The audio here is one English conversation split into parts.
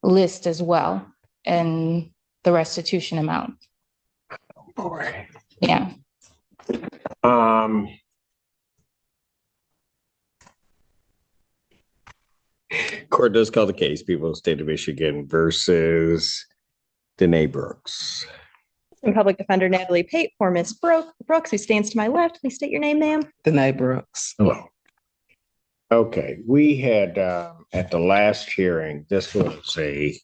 list as well and the restitution amount. Boy. Yeah. Court does call the case, people of the state of Michigan versus Danae Brooks. And Public Defender Natalie Pate for Miss Brooks, who stands to my left. Please state your name, ma'am. Danae Brooks. Hello. Okay, we had at the last hearing, this was a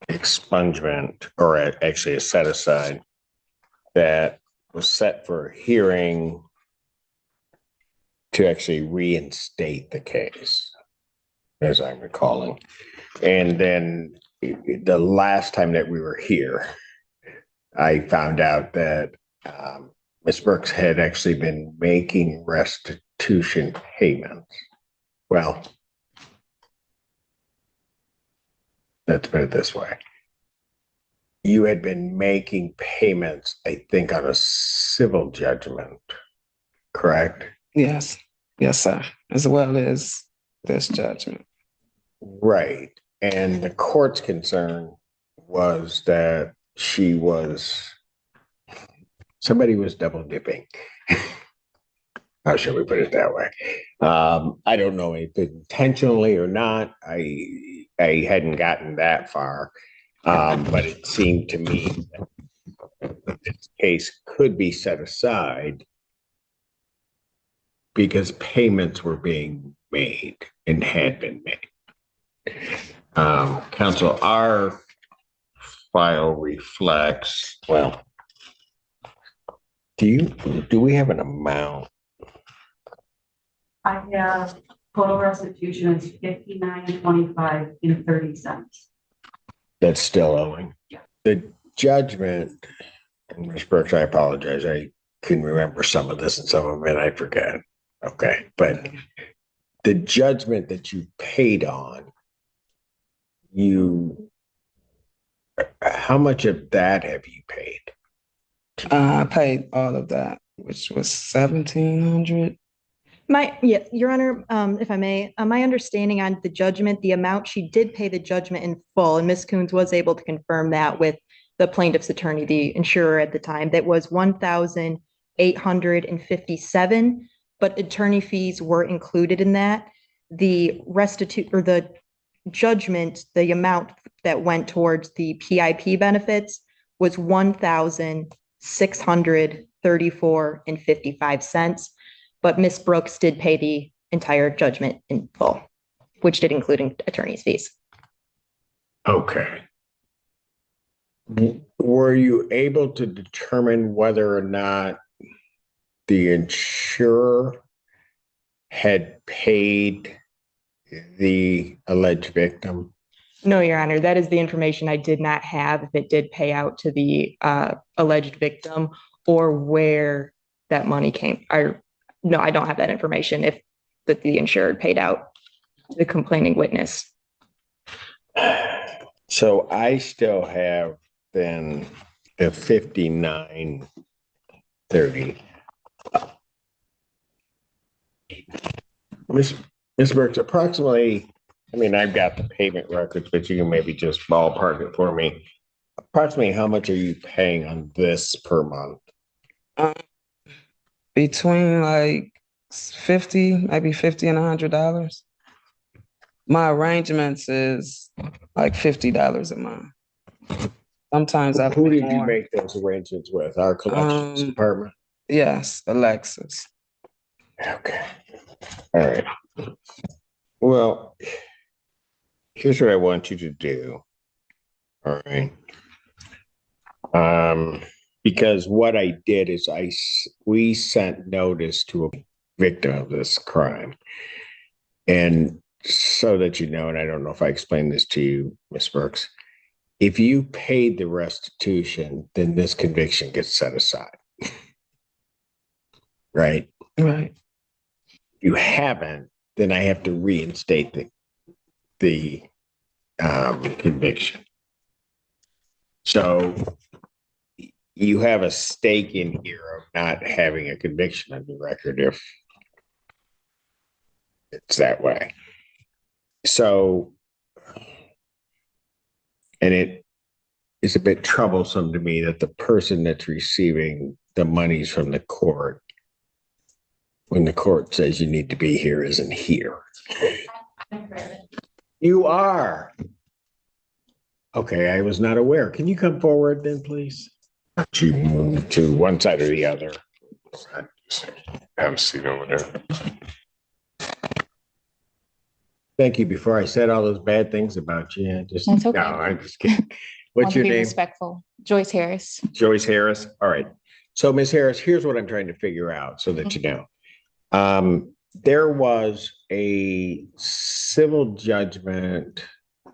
expungement, or actually a set aside that was set for hearing to actually reinstate the case, as I'm recalling. And then the last time that we were here, I found out that Ms. Brooks had actually been making restitution payments. Well, let's put it this way. You had been making payments, I think, on a civil judgment, correct? Yes. Yes, sir. As well as this judgment. Right. And the court's concern was that somebody was double dipping. How should we put it that way? I don't know if intentionally or not. I hadn't gotten that far. But it seemed to me that this case could be set aside because payments were being made and had been made. Counsel, our file reflects, well, do we have an amount? I have total restitution is $59.25 and 30 cents. That's still owing. Yeah. The judgment, and Ms. Brooks, I apologize. I can remember some of this and some of it I forget. Okay. But the judgment that you paid on, how much of that have you paid? I paid all of that, which was $1,700. Your Honor, if I may, my understanding on the judgment, the amount she did pay the judgment in full, and Ms. Coons was able to confirm that with the plaintiff's attorney, the insurer at the time, that was $1,857, but attorney fees were included in that. The judgment, the amount that went towards the PIP benefits was $1,634.55. But Ms. Brooks did pay the entire judgment in full, which did include attorney's fees. Okay. Were you able to determine whether or not the insurer had paid the alleged victim? No, Your Honor, that is the information I did not have, if it did pay out to the alleged victim or where that money came. No, I don't have that information if that the insured paid out the complaining witness. So I still have then the 5930. Ms. Brooks, approximately, I mean, I've got the payment records, but you can maybe just ballpark it for me. Approximately how much are you paying on this per month? Between like 50, maybe $50 and $100. My arrangements is like $50 a month. Sometimes I Who pay did you more. make those arrangements with? Our collections department? Yes, Alexis. Okay. All right. Well, here's what I want you to do. All right. Because what I did is we sent notice to a victim of this crime. And so that you know, and I don't know if I explained this to you, Ms. Brooks, if you paid the restitution, then this conviction gets set aside. Right? Right. If you haven't, then I have to reinstate the conviction. So you have a stake in here of not having a conviction on the record if it's that way. So And it is a bit troublesome to me that the person that's receiving the monies from the court, when the court says you need to be here, isn't here. You are. Okay, I was not aware. Can you come forward then, please? You move to one side or the other. Have a seat over there. Thank you. Before I said all those bad things about you, I just, That's okay. no, I'm just kidding. What's Want to your be name? respectful. Joyce Harris. Joyce Harris. All right. So Ms. Harris, here's what I'm trying to figure out so that you know. There was a civil judgment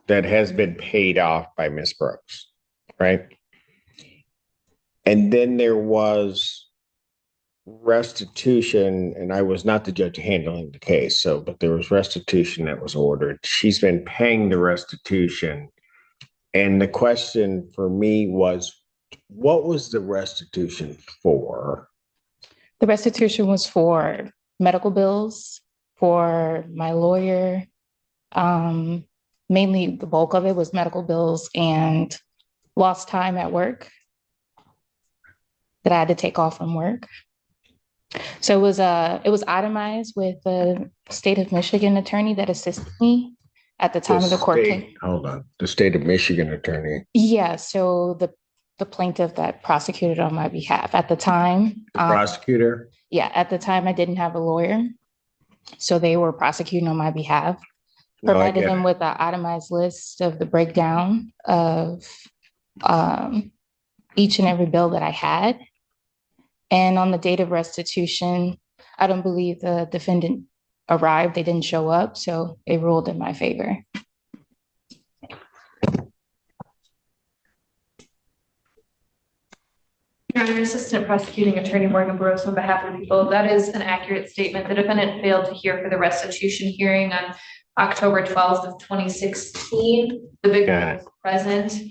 that has been paid off by Ms. Brooks, right? And then there was restitution, and I was not the judge handling the case, so, but there was restitution that was ordered. She's been paying the restitution. And the question for me was, what was the restitution for? The restitution was for medical bills, for my lawyer. Mainly the bulk of it was medical bills and lost time at work that I had to take off from work. So it was itemized with the state of Michigan attorney that assisted me at the time of the court case. Hold on, the state of Michigan attorney. Yeah, so the plaintiff that prosecuted on my behalf at the time. Prosecutor? Yeah, at the time I didn't have a lawyer. So they were prosecuting on my behalf. Provided them with an itemized list of the breakdown of each and every bill that I had. And on the date of restitution, I don't believe the defendant arrived. They didn't show up, so they ruled in my favor. Your Honor, Assistant Prosecuting Attorney Morgan Burrows on behalf of the people. That is an accurate statement. The defendant failed to hear for the restitution hearing on October 12th of 2016. The victim was present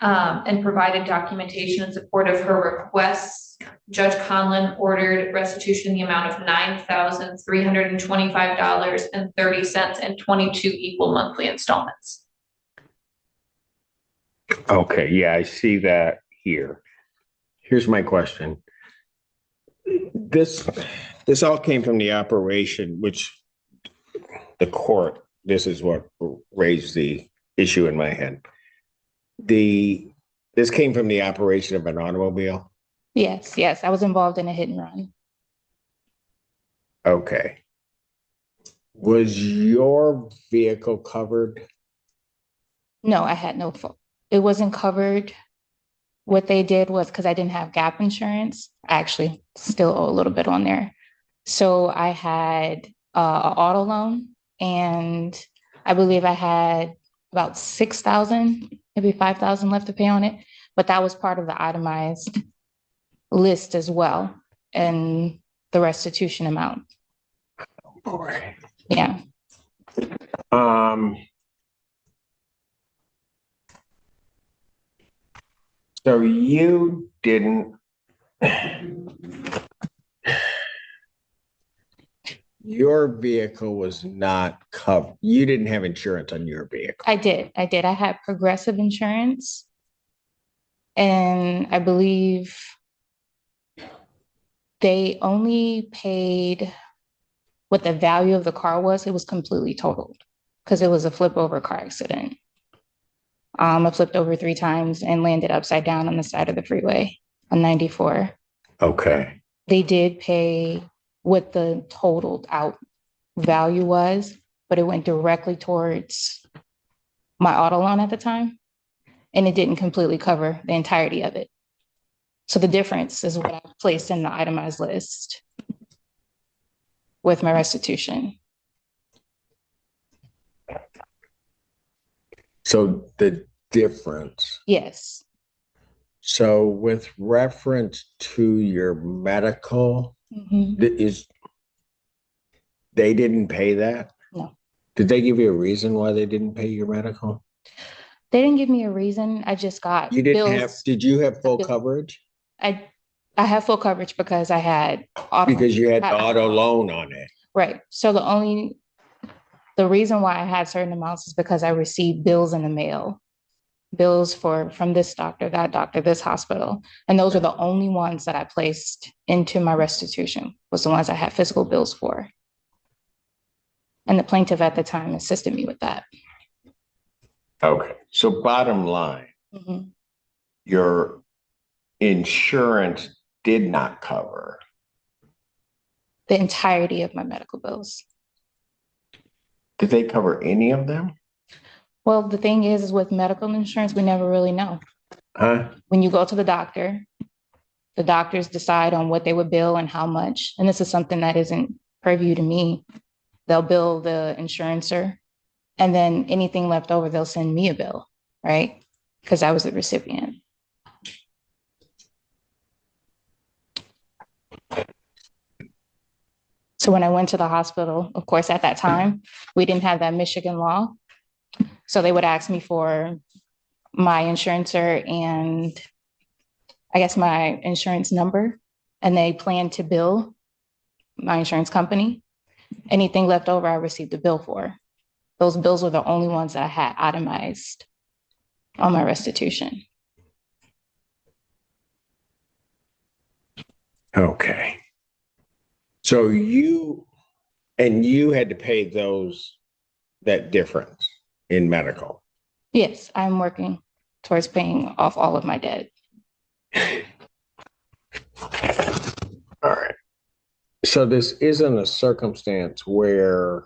and provided documentation in support of her requests. Judge Conlon ordered restitution in the amount of $9,325.30 and 22 equal monthly installments. Okay, yeah, I see that here. Here's my question. This all came from the operation, which the court, this is what raised the issue in my head. This came from the operation of an automobile? Yes, I was involved in a hit and run. Okay. Was your vehicle covered? No, I had no fault. It wasn't covered. What they did was, because I didn't have gap insurance, I actually still owe a little bit on there. So I had an auto loan, and I believe I had about $6,000, maybe $5,000 left to pay on it. But that was part of the itemized list as well, and the restitution amount. Boy. Yeah. So you didn't, your vehicle was not covered. You didn't have insurance on your vehicle. I did. I had Progressive insurance. And I believe they only paid what the value of the car was. It was completely totaled because it was a flip over car accident. I flipped over 3 times and landed upside down on the side of the freeway on 94. Okay. They did pay what the totaled out value was, but it went directly towards my auto loan at the time, and it didn't completely cover the entirety of it. So the difference is what I've placed in the itemized list with my restitution. So the difference. Yes. So with reference to your medical, is they didn't pay that? No. Did they give you a reason why they didn't pay your medical? They didn't give me a reason. I just got You didn't bills. have, did you have full bills. coverage? I have full coverage because I had auto. Because you had the auto loan on it. Right. So the reason why I had certain amounts is because I received bills in the mail bills from this doctor, this hospital. And those were the only ones that I placed into my restitution, was the ones I had physical bills for. And the plaintiff at the time assisted me with that. Okay, so bottom line, Mhm. your insurance did not cover. The entirety of my medical bills. Did they cover any of them? Well, the thing is with medical insurance, we never really know. Huh? When you go to the doctors decide on what they would bill and how much. And this is something that isn't purview to me. They'll bill the insurancer, and then anything left over, they'll send me a bill, right? Because I was the recipient. So when I went to the hospital, of course, at that time, we didn't have that Michigan law. So they would ask me for my insurancer and I guess my insurance number, and they planned to bill my insurance company. Anything left over, I received a bill for. Those bills were the only ones that I had itemized on my restitution. Okay. So you had to pay that difference in medical. Yes, I'm working towards paying off all of my debt. All right. So this isn't a circumstance where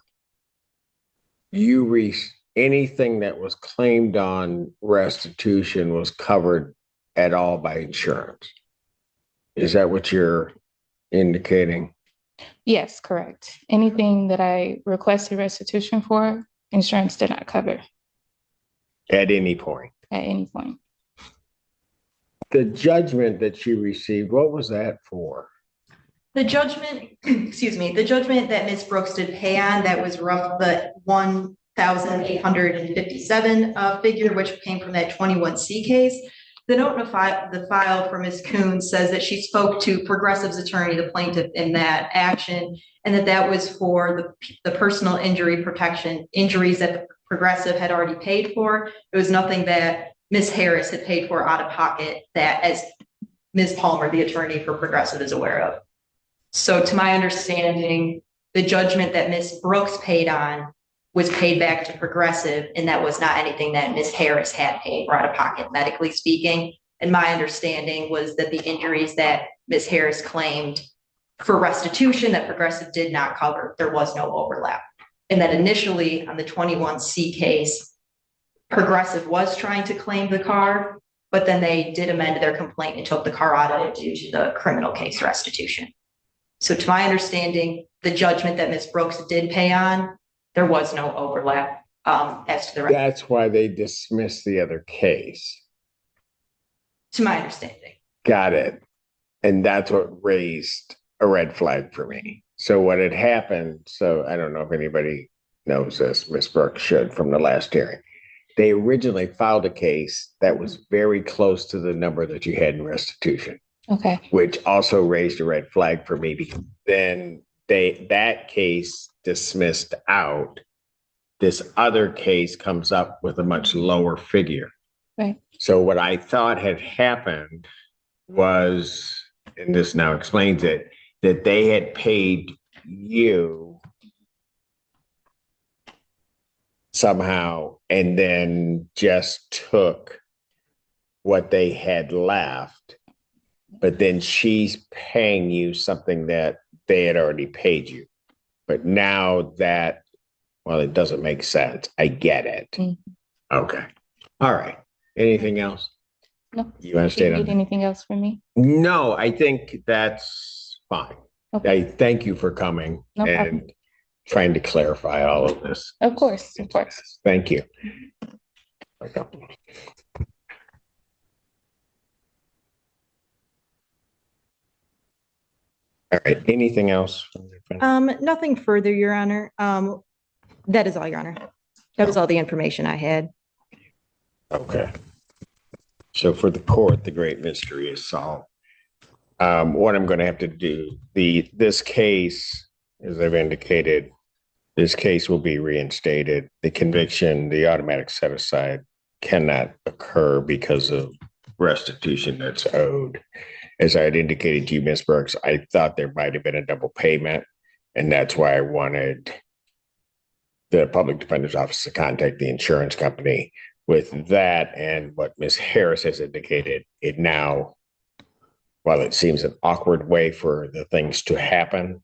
anything that was claimed on restitution was covered at all by insurance. Is that what you're indicating? Yes, correct. Anything that I requested restitution for, insurance did not cover At any point? at any point. The judgment that you received, what was that for? The judgment, excuse me, the judgment that Ms. Brooks did pay on, that was the 1,857 figure, which came from that 21C case. The note in the file for Ms. Coons says that she spoke to Progressive's attorney, the plaintiff, in that action, and that was for the personal injury protection injuries that Progressive had already paid for. It was nothing that Ms. Harris had paid for out of pocket, that as Ms. Palmer, the attorney for Progressive, is aware of. So to my understanding, the judgment that Ms. Brooks paid on was paid back to Progressive, and that was not anything that Ms. Harris had paid out of pocket, medically speaking. And my understanding was that the injuries that Ms. Harris claimed for restitution that Progressive did not cover, there was no overlap. And that initially on the 21C case, Progressive was trying to claim the car, but then they did amend their complaint and took the car out of it due to the criminal case restitution. So to my understanding, the judgment that Ms. Brooks did pay on, there was no overlap as to the rest. That's why they dismissed the other case. To my understanding. Got it. And that's what raised a red flag for me. So what had happened, so I don't know if anybody knows this, Ms. Brooks should from the last hearing. They originally filed a case that was very close to the number that you had in restitution. Okay. Which also raised a red flag for me, because then that case dismissed out. This other case comes up with a much lower figure. Right. So what I thought had happened was, and this now explains it, that they had paid you somehow and then just took what they had left, but then she's paying you something that they had already paid you. But now that, well, it doesn't make sense. I get it. Mm-hmm. Okay. All right. Anything else? No. You want to Do you stay on? need anything else from me? No, I think that's fine. Okay. I thank you for coming No and problem. trying to clarify all of this. Of course, of course. Thank you. Okay. All right. Anything else? Nothing further, Your Honor. That is all, Your Honor. That was all the information I had. Okay. So for the court, the great mystery is solved. What I'm going to have to do, this case, as I've indicated, this case will be reinstated. The conviction, the automatic set aside cannot occur because of restitution that's owed. As I had indicated to you, Ms. Brooks, I thought there might have been a double payment, and that's why I wanted the public defender's office to contact the insurance company. With that and what Ms. Harris has indicated, it now, while it seems an awkward way for the things to happen,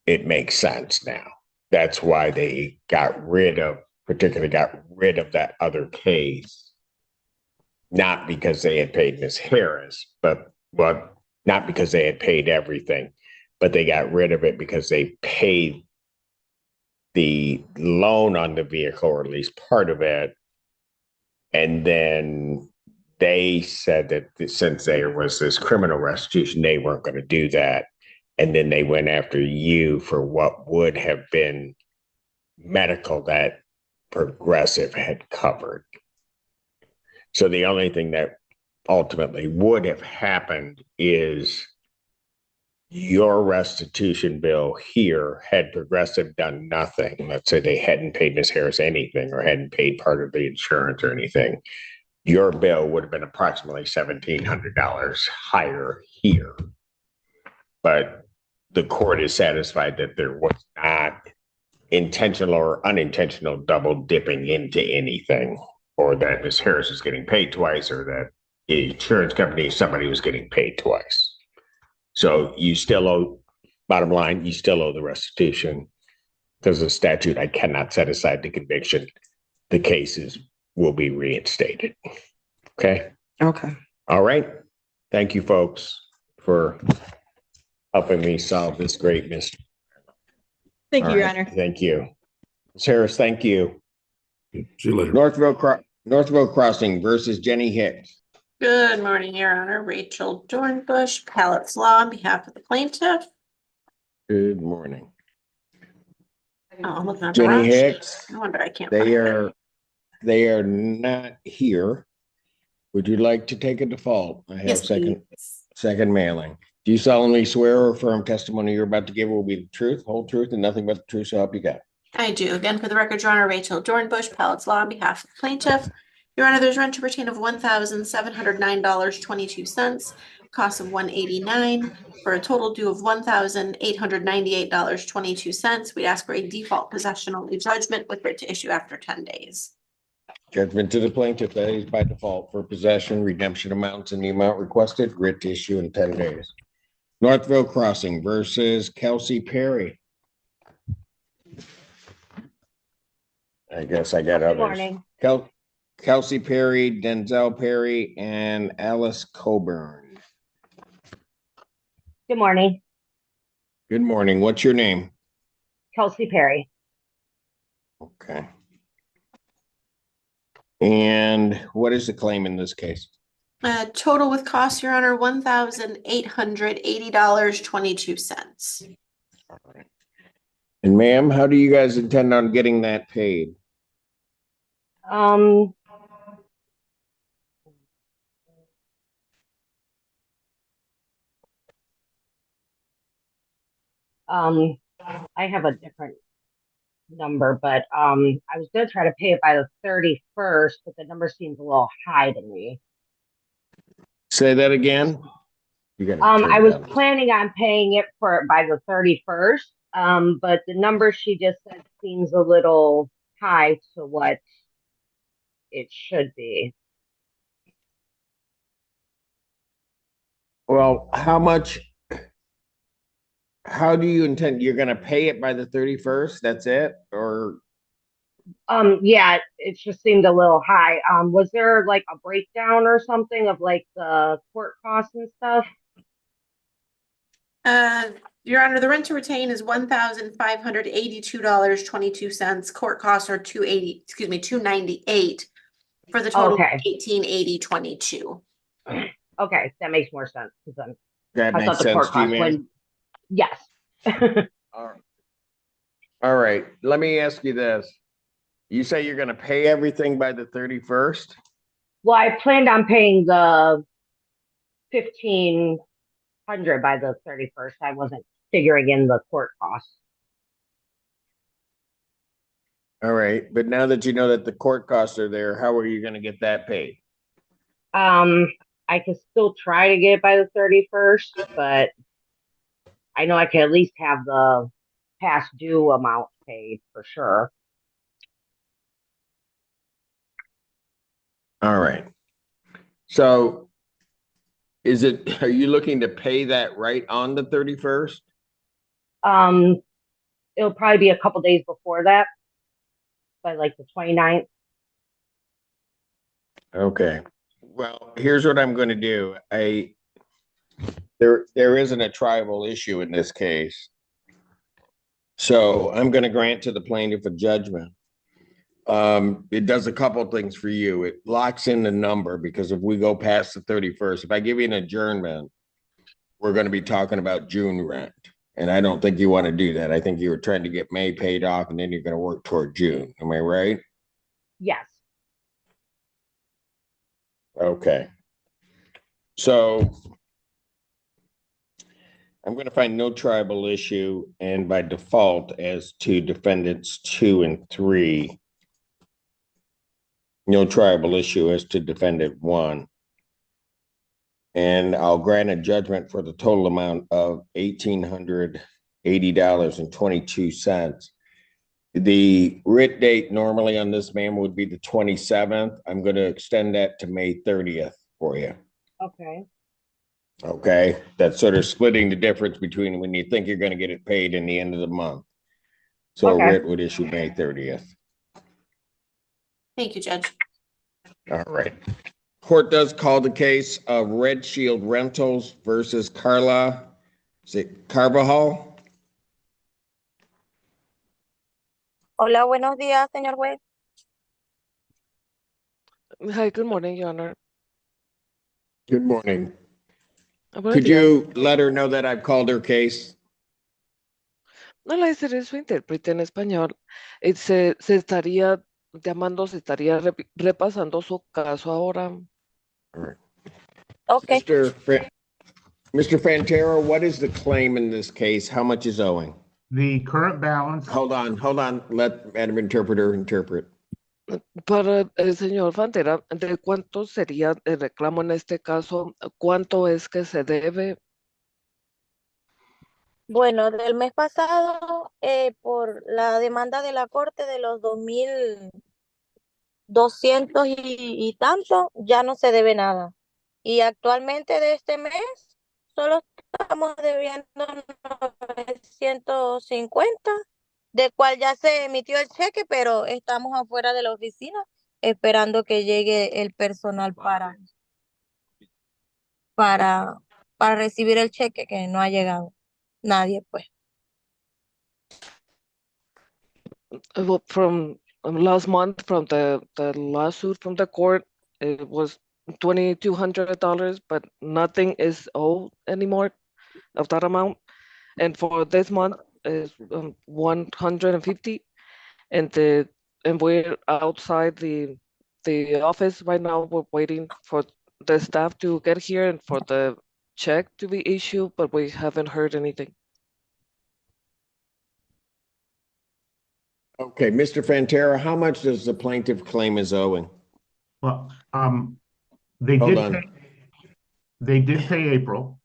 it makes sense now. That's why they particularly got rid of that other case. Not because they had paid Ms. Harris, but well, not because they had paid everything, but they got rid of it because they paid the loan on the vehicle, or at least part of it. And then they said that since there was this criminal restitution, they weren't going to do that. And then they went after you for what would have been medical that Progressive had covered. So the only thing that ultimately would have happened is your restitution bill here, had Progressive done nothing, let's say they hadn't paid Ms. Harris anything or hadn't paid part of the insurance or anything, your bill would have been approximately $1,700 higher here. But the court is satisfied that there was not intentional or unintentional double dipping into anything, or that Ms. Harris is getting paid twice, or that the insurance company, somebody was getting paid twice. So you still owe, bottom line, you still owe the restitution. Because of the statute, I cannot set aside the conviction. The cases will be reinstated. Okay? Okay. All right. Thank you, folks, for helping me solve this great mystery. Thank you, All Your right. Honor. Thank you. Ms. Harris, thank you. See you later. Northville Crossing versus Jenny Hicks. Good morning, Your Honor. Rachel Dornbush, Pallett's Law, on behalf of the plaintiff. Good morning. Oh, I'm looking at the Jenny wrong sheet. Hicks, No wonder I can't find they it. are not here. Would you like to take a default? I have Yes, second mailing. Do you solemnly swear or affirm testimony you're about to give will be the truth, whole truth, and nothing but the truth, so help you God? I do. Again, for the record, Your Honor, Rachel Dornbush, Pallett's Law, on behalf of the plaintiff. Your Honor, there's rent to retain of $1,709.22, cost of $189, for a total due of $1,898.22. We'd ask for a default possession only judgment with writ to issue after 10 days. Judgment to the plaintiff, that is by default for possession, redemption amounts in the amount requested, writ to issue in 10 days. Northville Crossing versus Kelsey Perry. I guess I got others. Morning. Kelsey Perry, Denzel Perry, and Alice Coburn. Good morning, Good morning. What's your name? Kelsey Perry. Okay. And what is the claim in this case? Total with costs, Your Honor, $1,880.22. All right. And ma'am, how do you guys intend on getting that paid? I have a different number, but I was gonna try to pay it by the 31st, but the number seems a little high to me. Say that again. You gotta I turn was down. planning on paying it by the 31st, but the number she just said seems a little high to what it should be. Well, how do you intend, you're gonna pay it by the 31st? That's it? Or Yeah, it just seemed a little high. Was there like a breakdown or something of like the court costs and stuff? Your Honor, the rent to retain is $1,582.22. Court costs are $298 for the total Okay. $1,880.22. Okay, that makes more sense because that I makes thought the sense court to you, costs ma'am? when, yes. All right, let me ask you this. You say you're gonna pay everything by the 31st? Well, I planned on paying the 1,500 by the 31st. I wasn't figuring in the court costs. All right, but now that you know that the court costs are there, how are you gonna get that paid? I could still try to get it by the 31st, but I know I can at least have the past due amount paid for sure. All right. So are you looking to pay that right on the 31st? Um, it'll probably be a couple days before that, by like the 29th. Okay. Well, here's what I'm going to do. There isn't a tribal issue in this case. So I'm going to grant to the plaintiff a judgment. It does a couple of things for you. It locks in the number because if we go past the 31st, if I give you an adjournment, we're going to be talking about June rent. And I don't think you want to do that. I think you were trying to get May paid off and then you're going to work toward June. Am I right? Yes. Okay. So I'm going to find no tribal issue and by default as to defendants 2 and 3, no tribal issue as to defendant 1. And I'll grant a judgment for the total amount of $1,880.22. The writ date normally on this man would be the 27th. I'm going to extend that to May 30th for you. Okay. Okay, that's sort of splitting the difference between when you think you're going to get it paid in the end of the month. So a Okay. writ would issue May 30th. Thank you, Judge. All right. Court does call the case of Red Shield Rentals versus Carla, is it Carvajal? Hola, buenos días, señor juez. Hi, good morning, Your Honor. Good morning. Buenos Could días. you let her know that I've called her case? No la hice su intérprete en español. Se estaría llamando, se estaría repasando su caso ahora. All right. Okay. Mr. Fantero, what is the claim in this case? How much is owing? The current balance, Hold on. Let Madam Interpreter interpret. Para el señor Fantera, ¿de cuánto sería el reclamo en este caso? ¿Cuánto es que se debe? Bueno, del mes pasado, por la demanda de la corte de los 2.200 y tanto, ya no se debe nada. Y actualmente de este mes, solo estamos debiendo 950, de cual ya se emitió el cheque, pero estamos afuera de la oficina esperando que llegue el personal para, para recibir el cheque, que no ha llegado nadie, pues. Well, from last month, from the lawsuit from the court, it was $2,200, but nothing is owed anymore of that amount. And for this month is 150, and we're outside the office right now. We're waiting for the staff to get here and for the check to be issued, but we haven't heard anything. Okay, Mr. Fantera, how much does the plaintiff claim is owing? well, they Hold did on. pay, they did pay April.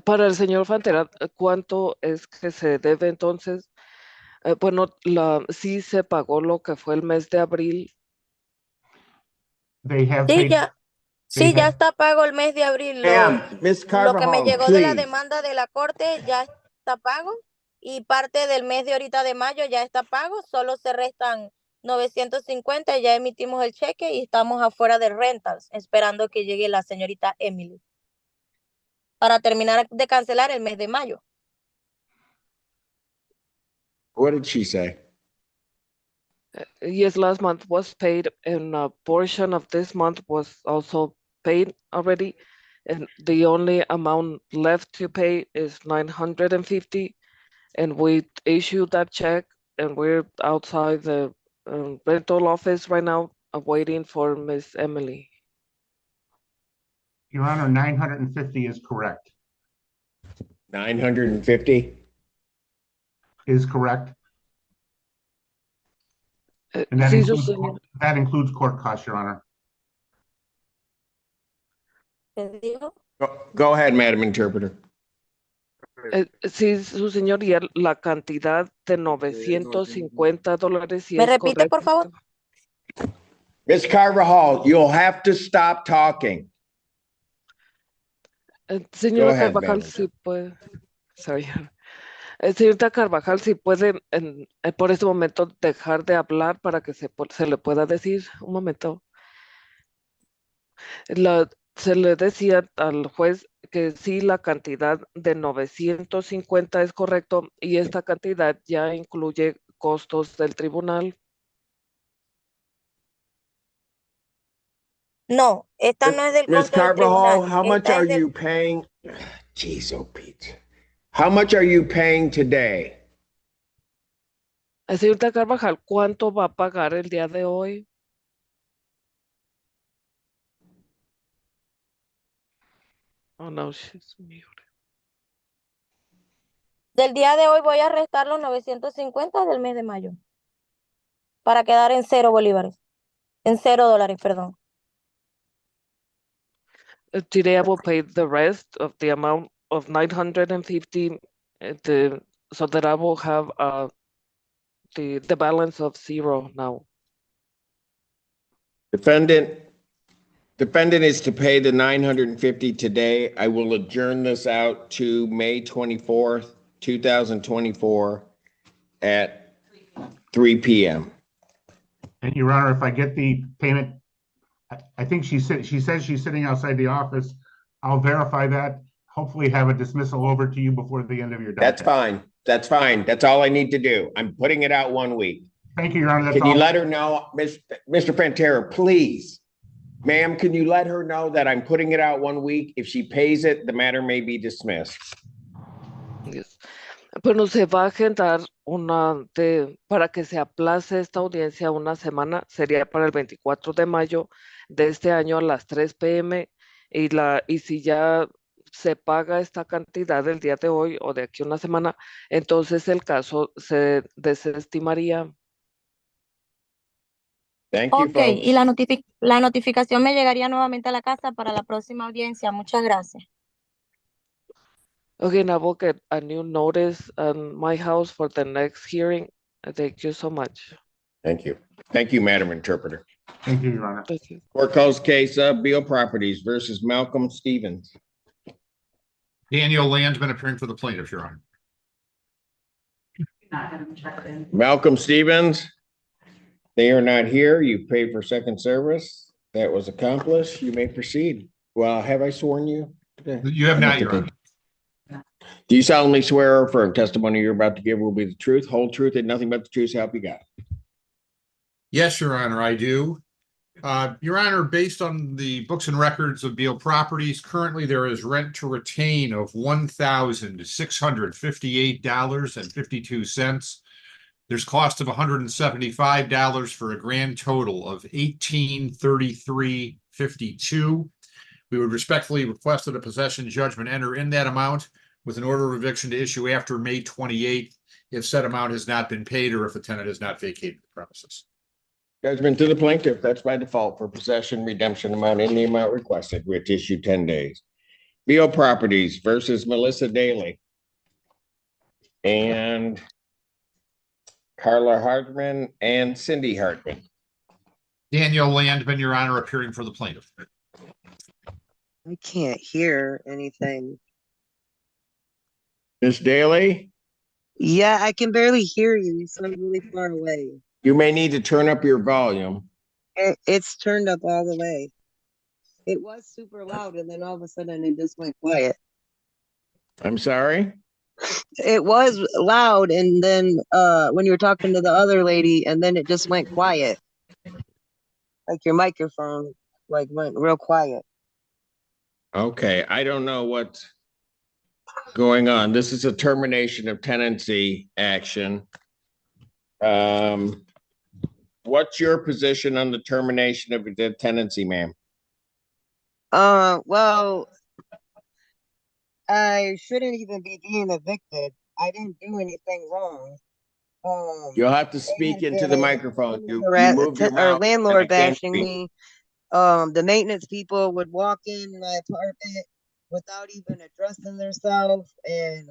Para el señor Fantera, ¿cuánto es que se debe entonces? Bueno, sí se pagó lo que fue el mes de abril. They have Sí, paid, ya, they sí, ya have, está pago el mes de abril. Miss Lo que me Carvajal, llegó de la please. demanda de la corte ya está pago y parte del mes de ahorita de mayo ya está pago. Solo se restan 950. Ya emitimos el cheque y estamos afuera de rentals esperando que llegue la señorita Emily para terminar de cancelar el mes de mayo. What did she say? Yes, last month was paid, and a portion of this month was also paid already. And the only amount left to pay is 950. And we issued that check, and we're outside the rental office right now, waiting for Miss Emily. Your Honor, 950 is correct, 950? is correct. And Sí, su señor. that includes court costs, Your Honor. ¿Qué dijo? Go ahead, Madam Interpreter. Sí, su señoría, la cantidad de $950 sí ¿Me es repite, por favor? correcta. Ms. Carvajal, you'll have to stop talking. Señora ahead, Carvajal, Madam. sí puede. Sorry. Señorita Carvajal, si puede por este momento dejar de hablar para que se le pueda decir. Un momento. Se le decía al juez que sí, la cantidad de 950 es correcto y esta cantidad ya incluye costos del tribunal. No, esta no es del Ms. costo del Carvajal, tribunal. how much Esta are es del... you paying? Jeez, oh Pete. How much are you paying today? Señorita Carvajal, ¿cuánto va a pagar el día de hoy? Oh, no, she's mute. Del día de hoy voy a restar los 950 del mes de mayo para quedar en 0 bolívares, en $0, perdón. Today I will pay the rest of the amount of 950 so that I will have the balance of 0 now. Defendant is to pay the 950 today. I will adjourn this out to May 24th, 2024 at 3 p.m. And Your Honor, if I get the payment, I think she says she's sitting outside the office. I'll verify that, hopefully have a dismissal over to you before the end of your day. That's fine. That's fine. That's all I need to do. I'm putting it out 1 week. Thank you, Your Honor. That's Can you all. let her know, Mr. Pantera, please? Ma'am, can you let her know that I'm putting it out 1 week? If she pays it, the matter may be dismissed. Yes. Bueno, se va a agendar para que se aplace esta audiencia una semana, sería para el 24 de mayo de este año a las 3 p.m. Y si ya se paga esta cantidad del día de hoy o de aquí una semana, entonces el caso se desestimaría. Thank you, Ok, y folks. la notificación me llegaría nuevamente a la casa para la próxima audiencia. Muchas gracias. Okay, now we'll get a new notice on my house for the next hearing. Thank you so much. Thank you. Thank you, Madam Interpreter. Thank you, Your Honor. Thank you. Court calls case of Beal Properties versus Malcolm Stevens. Daniel Landsman appearing for the plaintiff, Your Honor. Not having checked in. Malcolm Stevens, they are not here. You paid for second service. That was accomplished. You may proceed. Well, have I sworn you today? You have not, Your Honor. Do you solemnly swear or affirm testimony you're about to give will be the truth, whole truth, and nothing but the truth, so help you God? Yes, Your Honor, I do. Your Honor, based on the books and records of Beal Properties, currently there is rent to retain of $1,658.52. There's cost of $175 for a grand total of $1,833.52. We would respectfully request that a possession judgment enter in that amount with an order of eviction to issue after May 28th if said amount has not been paid or if the tenant has not vacated the premises. Judgment to the plaintiff. That's by default for possession redemption amount in the amount requested, which issue 10 days. Beal Properties versus Melissa Daly and Carla Hartman and Cindy Hartman. Daniel Landman, Your Honor, appearing for the plaintiff. I can't hear anything. Miss Daly, Yeah, I can barely hear you. You sound really far away. you may need to turn up your volume. It's turned up all the way. It was super loud, and then all of a sudden it just went quiet. I'm sorry. It was loud, and then when you were talking to the other lady, and then it just went quiet. Like your microphone went real quiet. Okay, I don't know what's going on. This is a termination of tenancy action. What's your position on the termination of the tenancy, ma'am? Well, I shouldn't even be being evicted. I didn't do anything wrong. You'll have to speak into the microphone. You move your Or mouth. landlord I can't bashing speak. me. The maintenance people would walk in my apartment without even addressing themselves, and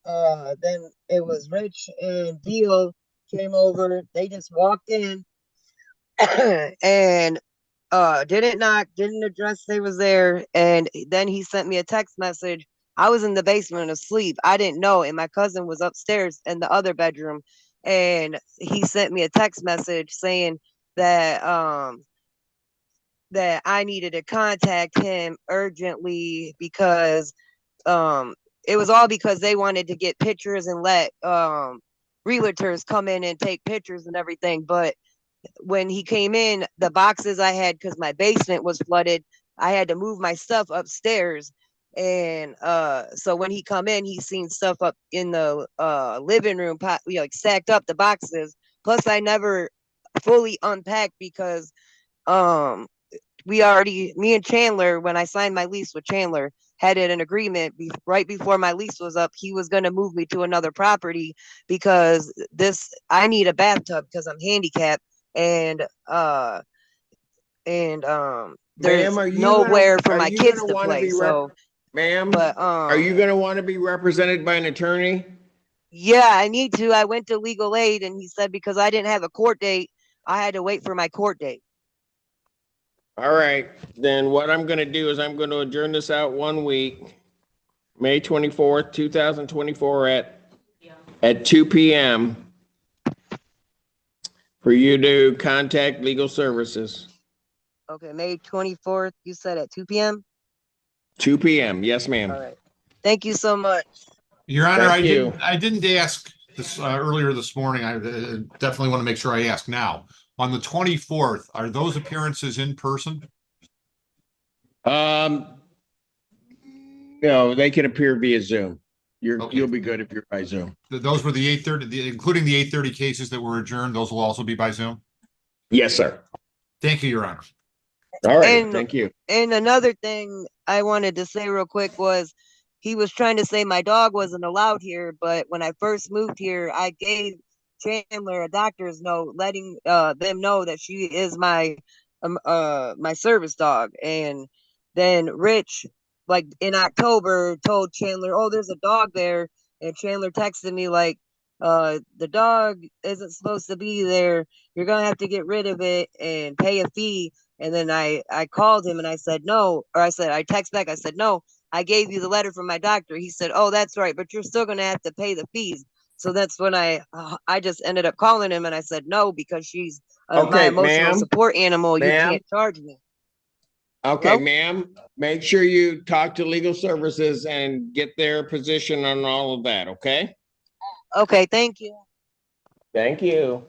then it was Rich and Deal came over. They just walked in and didn't knock, didn't address they was there, and then he sent me a text message. I was in the basement asleep. I didn't know, and my cousin was upstairs in the other bedroom, and he sent me a text message saying that that I needed to contact him urgently because um it was all because they wanted to get pictures and let realtors come in and take pictures and everything. But when he came in, the boxes I had, because my basement was flooded, I had to move my stuff upstairs. And so when he come in, he seen stuff up in the living room, like stacked up the boxes. Plus, I never fully unpacked because um me and Chandler, when I signed my lease with Chandler, had it an agreement right before my lease was up. He was going to move me to another property because I need a bathtub because I'm handicapped, and there's Ma'am, nowhere for my you kids gonna to want to play. be So, ma'am? but Are you gonna want to be represented by an attorney? yeah, I need to. I went to legal aid, and he said because I didn't have a court date, I had to wait for my court date. All right, then what I'm gonna do is I'm gonna adjourn this out 1 week, May 24th, 2024 at 2 p.m. for you to contact legal services. Okay, May 24th, you said at 2 p.m.? 2 p.m. Yes, ma'am. All right. Thank you so much. Your Honor, Thank you. I didn't ask this earlier this morning. I definitely want to make sure I ask now. On the 24th, are those appearances in person? No, they can appear via Zoom. Okay. You'll be good if you're by Zoom. Those were the 8:30, including the 8:30 cases that were adjourned. Those will also be by Zoom. Yes, sir. Thank you, Your Honor. All right. And Thank you. and another thing I wanted to say real quick was he was trying to say my dog wasn't allowed here, but when I first moved here, I gave Chandler a doctor's note letting them know that she is my service dog. And then Rich, like in October, told Chandler, "Oh, there's a dog there," and Chandler texted me like, "The dog isn't supposed to be there. You're gonna have to get rid of it and pay a fee." And then I called him and I said, no, or I text back, I said, no, I gave you the letter from my doctor. He said, oh, that's right, but you're still going to have to pay the fees. So that's when I just ended up calling him and I said, no, because she's my emotional support animal. You can't charge me. Okay, Hello? ma'am, make sure you talk to legal services and get their position on all of that, okay? Okay, thank you. Thank you.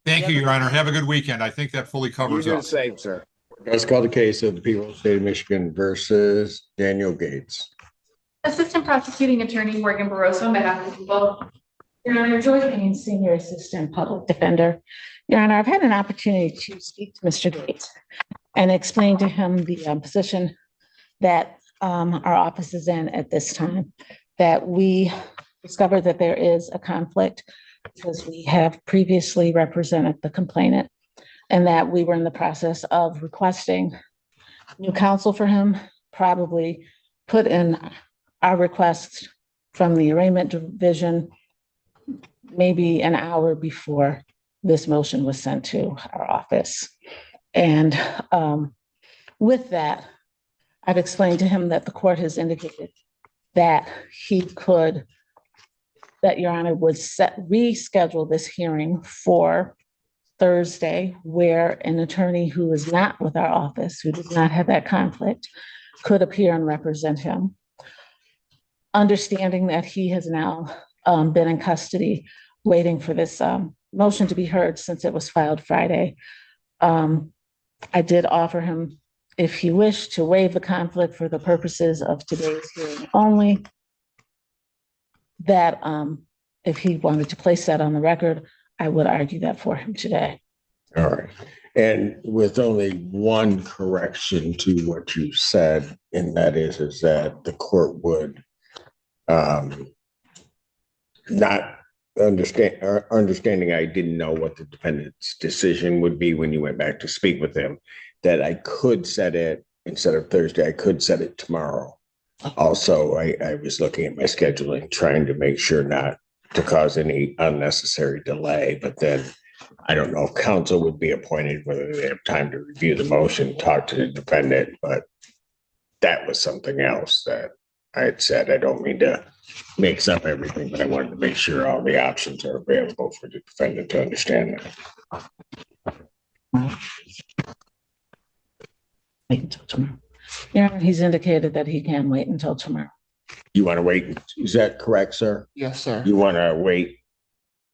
Thank you, Your Honor. Have a good weekend. I think that fully You covers do the us. same, sir. Let's call the case of the people of the state of Michigan versus Daniel Gates. Assistant Prosecuting Attorney Morgan Barroso on behalf of the people. Your Honor, Joy Payne, Senior Assistant Public Defender. Your Honor, I've had an opportunity to speak to Mr. Gates and explain to him the position that our office is in at this time, that we discovered that there is a conflict because we have previously represented the complainant and that we were in the process of requesting new counsel for him, probably put in our request from the arraignment division maybe an hour before this motion was sent to our office. And with that, I've explained to him that the court has indicated that that Your Honor would reschedule this hearing for Thursday, where an attorney who is not with our office, who does not have that conflict, could appear and represent him. Understanding that he has now been in custody, waiting for this motion to be heard since it was filed Friday. I did offer him, if he wished, to waive the conflict for the purposes of today's hearing only, that if he wanted to place that on the record, I would argue that for him today. All right. And with only one correction to what you said, and that is that the court would not understanding I didn't know what the defendant's decision would be when you went back to speak with him, that I could set it instead of Thursday, I could set it tomorrow. Also, I was looking at my scheduling, trying to make sure not to cause any unnecessary delay, but then I don't know if counsel would be appointed, whether they have time to review the motion, talk to the defendant, but that was something else that I had said. I don't mean to mix up everything, but I wanted to make sure all the options are available for the defendant to understand that. Wait until tomorrow. Yeah, he's indicated that he can wait until tomorrow. You want to wait? Is that correct, sir? Yes, sir. You want to wait,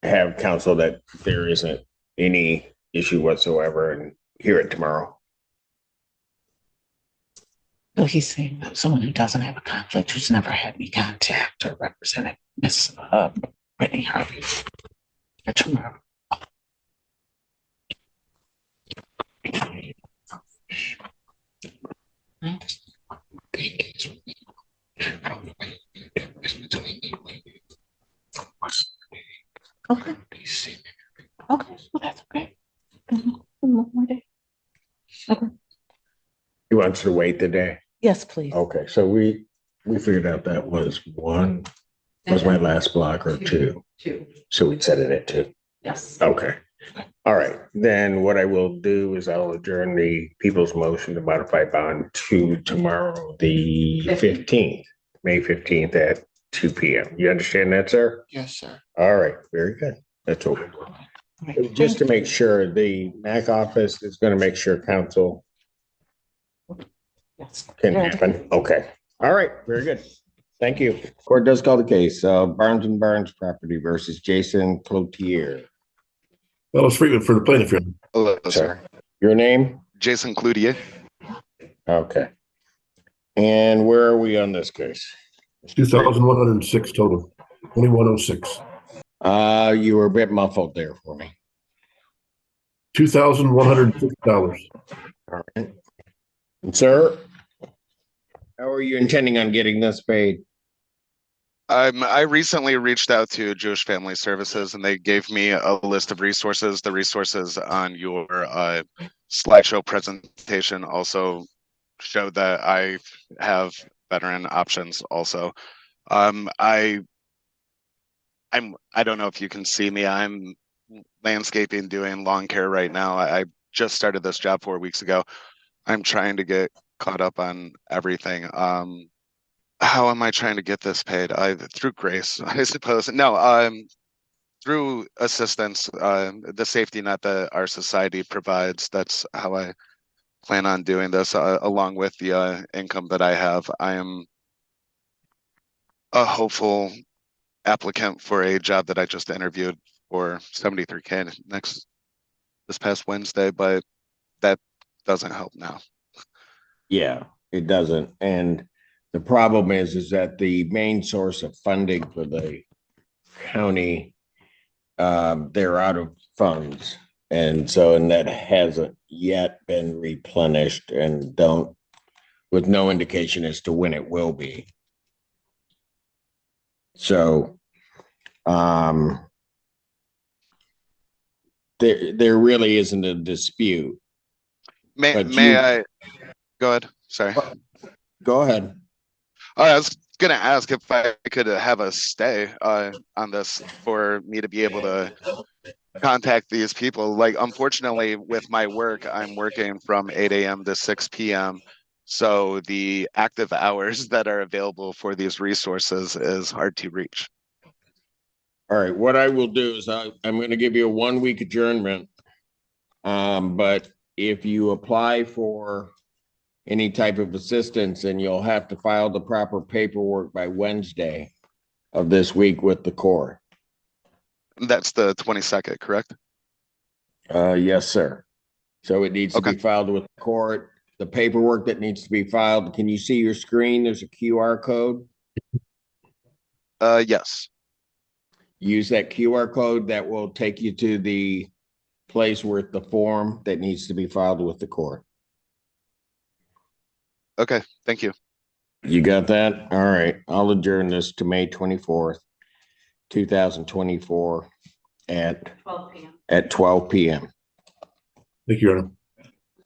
have counsel that there isn't any issue whatsoever and hear it tomorrow? So he's saying that someone who doesn't have a conflict, who's never had any contact or represented Miss Brittany Harvey for tomorrow. Okay. Okay, well, that's okay. One more day. Okay. He wants to wait the day? Yes, please. Okay, so we figured out that was one, was my last block, or two? Two. So we'd set it at two? Yes. Okay. All right, then what I will do is I'll adjourn the people's motion to modify bond to tomorrow, the 15th, May 15th at 2 p.m. You understand that, sir? Yes, sir. All right, very good. That's all. Just to make sure, the MAC office is going to make sure counsel can happen. Okay. All right, very good. Thank you. Court does call the case, Barnes and Barnes property versus Jason Cloutier. Ellis Freeman for the plaintiff here. Hello, sir. Your name? Jason Cloutier. Okay. And where are we on this case? 2,106 total. 2106. You were a bit muffled there for me. $2,106. All right. And sir, how are you intending on getting this paid? I recently reached out to Jewish Family Services and they gave me a list of resources. The resources on your slideshow presentation also showed that I have veteran options also. I don't know if you can see me. I'm landscaping, doing lawn care right now. I just started this job 4 weeks ago. I'm trying to get caught up on everything. How am I trying to get this paid? Through grace, I suppose. No, through assistance, the safety net that our society provides. That's how I plan on doing this, along with the income that I have. I am a hopeful applicant for a job that I just interviewed for $73K this past Wednesday, but that doesn't help now. Yeah, it doesn't. And the problem is that the main source of funding for the county, they're out of funds. And that hasn't yet been replenished and with no indication as to when it will be. So, there really isn't a dispute. May I go ahead? Sorry. Go ahead. I was gonna ask if I could have a stay on this for me to be able to contact these people. Like, unfortunately, with my work, I'm working from 8 a.m. to 6 p.m. So the active hours that are available for these resources is hard to reach. All right, what I will do is I'm going to give you a 1 week adjournment. But if you apply for any type of assistance, then you'll have to file the proper paperwork by Wednesday of this week with the court. That's the 22nd, correct? Yes, sir. So it needs to be filed with the court. The paperwork that needs to be filed, can you see your screen? There's a QR code. Yes. Use that QR code. That will take you to the place where the form that needs to be filed with the court. Okay, thank you. You got that? All right. I'll adjourn this to May 24th. 2024 at 12 p.m. 12 p.m. Thank you, Your Honor.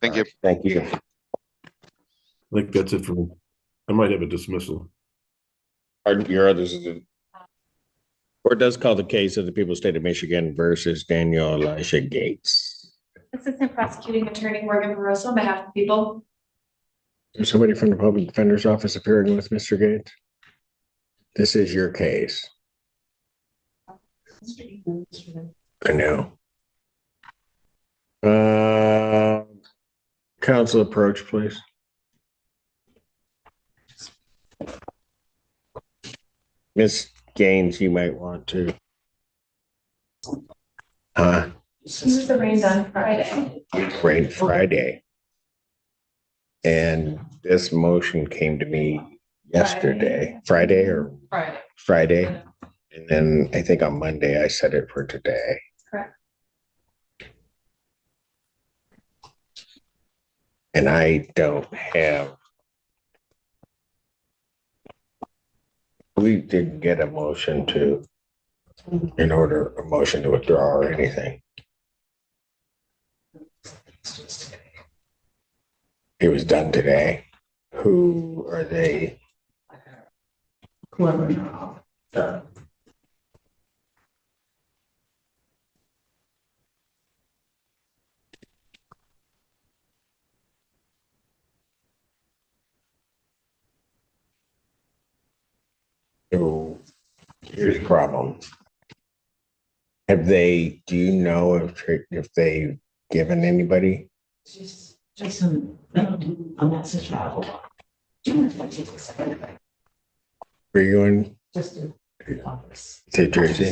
Thank you. Thank you. I think that's it for me. I might have a dismissal. Are your others? Court does call the case of the people of the state of Michigan versus Daniel Elisha Gates. Assistant Prosecuting Attorney Morgan Barroso on behalf of the people. There's somebody from the public defender's office appearing with Mr. Gates. This is your case. I know. Counsel approach, please. Miss Gaines, you might want to. This is arraigned on Friday. Arraigned Friday. And this motion came to me yesterday, Friday or Friday. And then I think on Monday I set it for today. Correct. And I don't have. We didn't get a motion to, in order, a motion to withdraw or anything. It was done today. Who are they? Whoever. So here's the problem. Have they, do you know if they've given anybody? Just a message out. Were you in Just the office. to Jersey?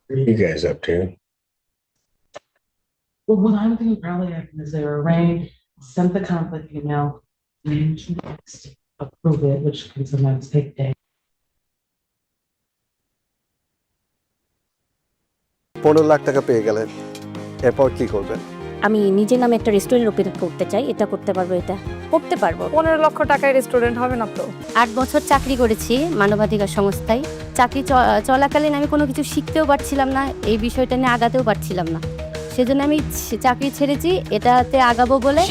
What are you guys up to? Well, what I'm thinking probably happened is they were arraigned, sent the conflict email, managed to approve it, which can sometimes take days. 15 lakh টাকা পেয়ে গেলেন এরপর কি করবেন? আমি নিজের নামে একটা রেস্টুরেন্ট ওপেন করতে চাই, এটা করতে পারবো, এটা করতে পারবো। 15 লক্ষ টাকায় রেস্টুরেন্ট হবে না তো? 8 বছর চাকরি করেছি মানবাধিকার সংস্থায়। চাকরি চলাকালীন আমি কোনো কিছু শিখতেও পারছিলাম না, এই বিষয়টা নিয়ে আগাতেও পারছিলাম না, সেজন্য আমি চাকরি ছেড়েছি, এটাতে আগাবো বলে।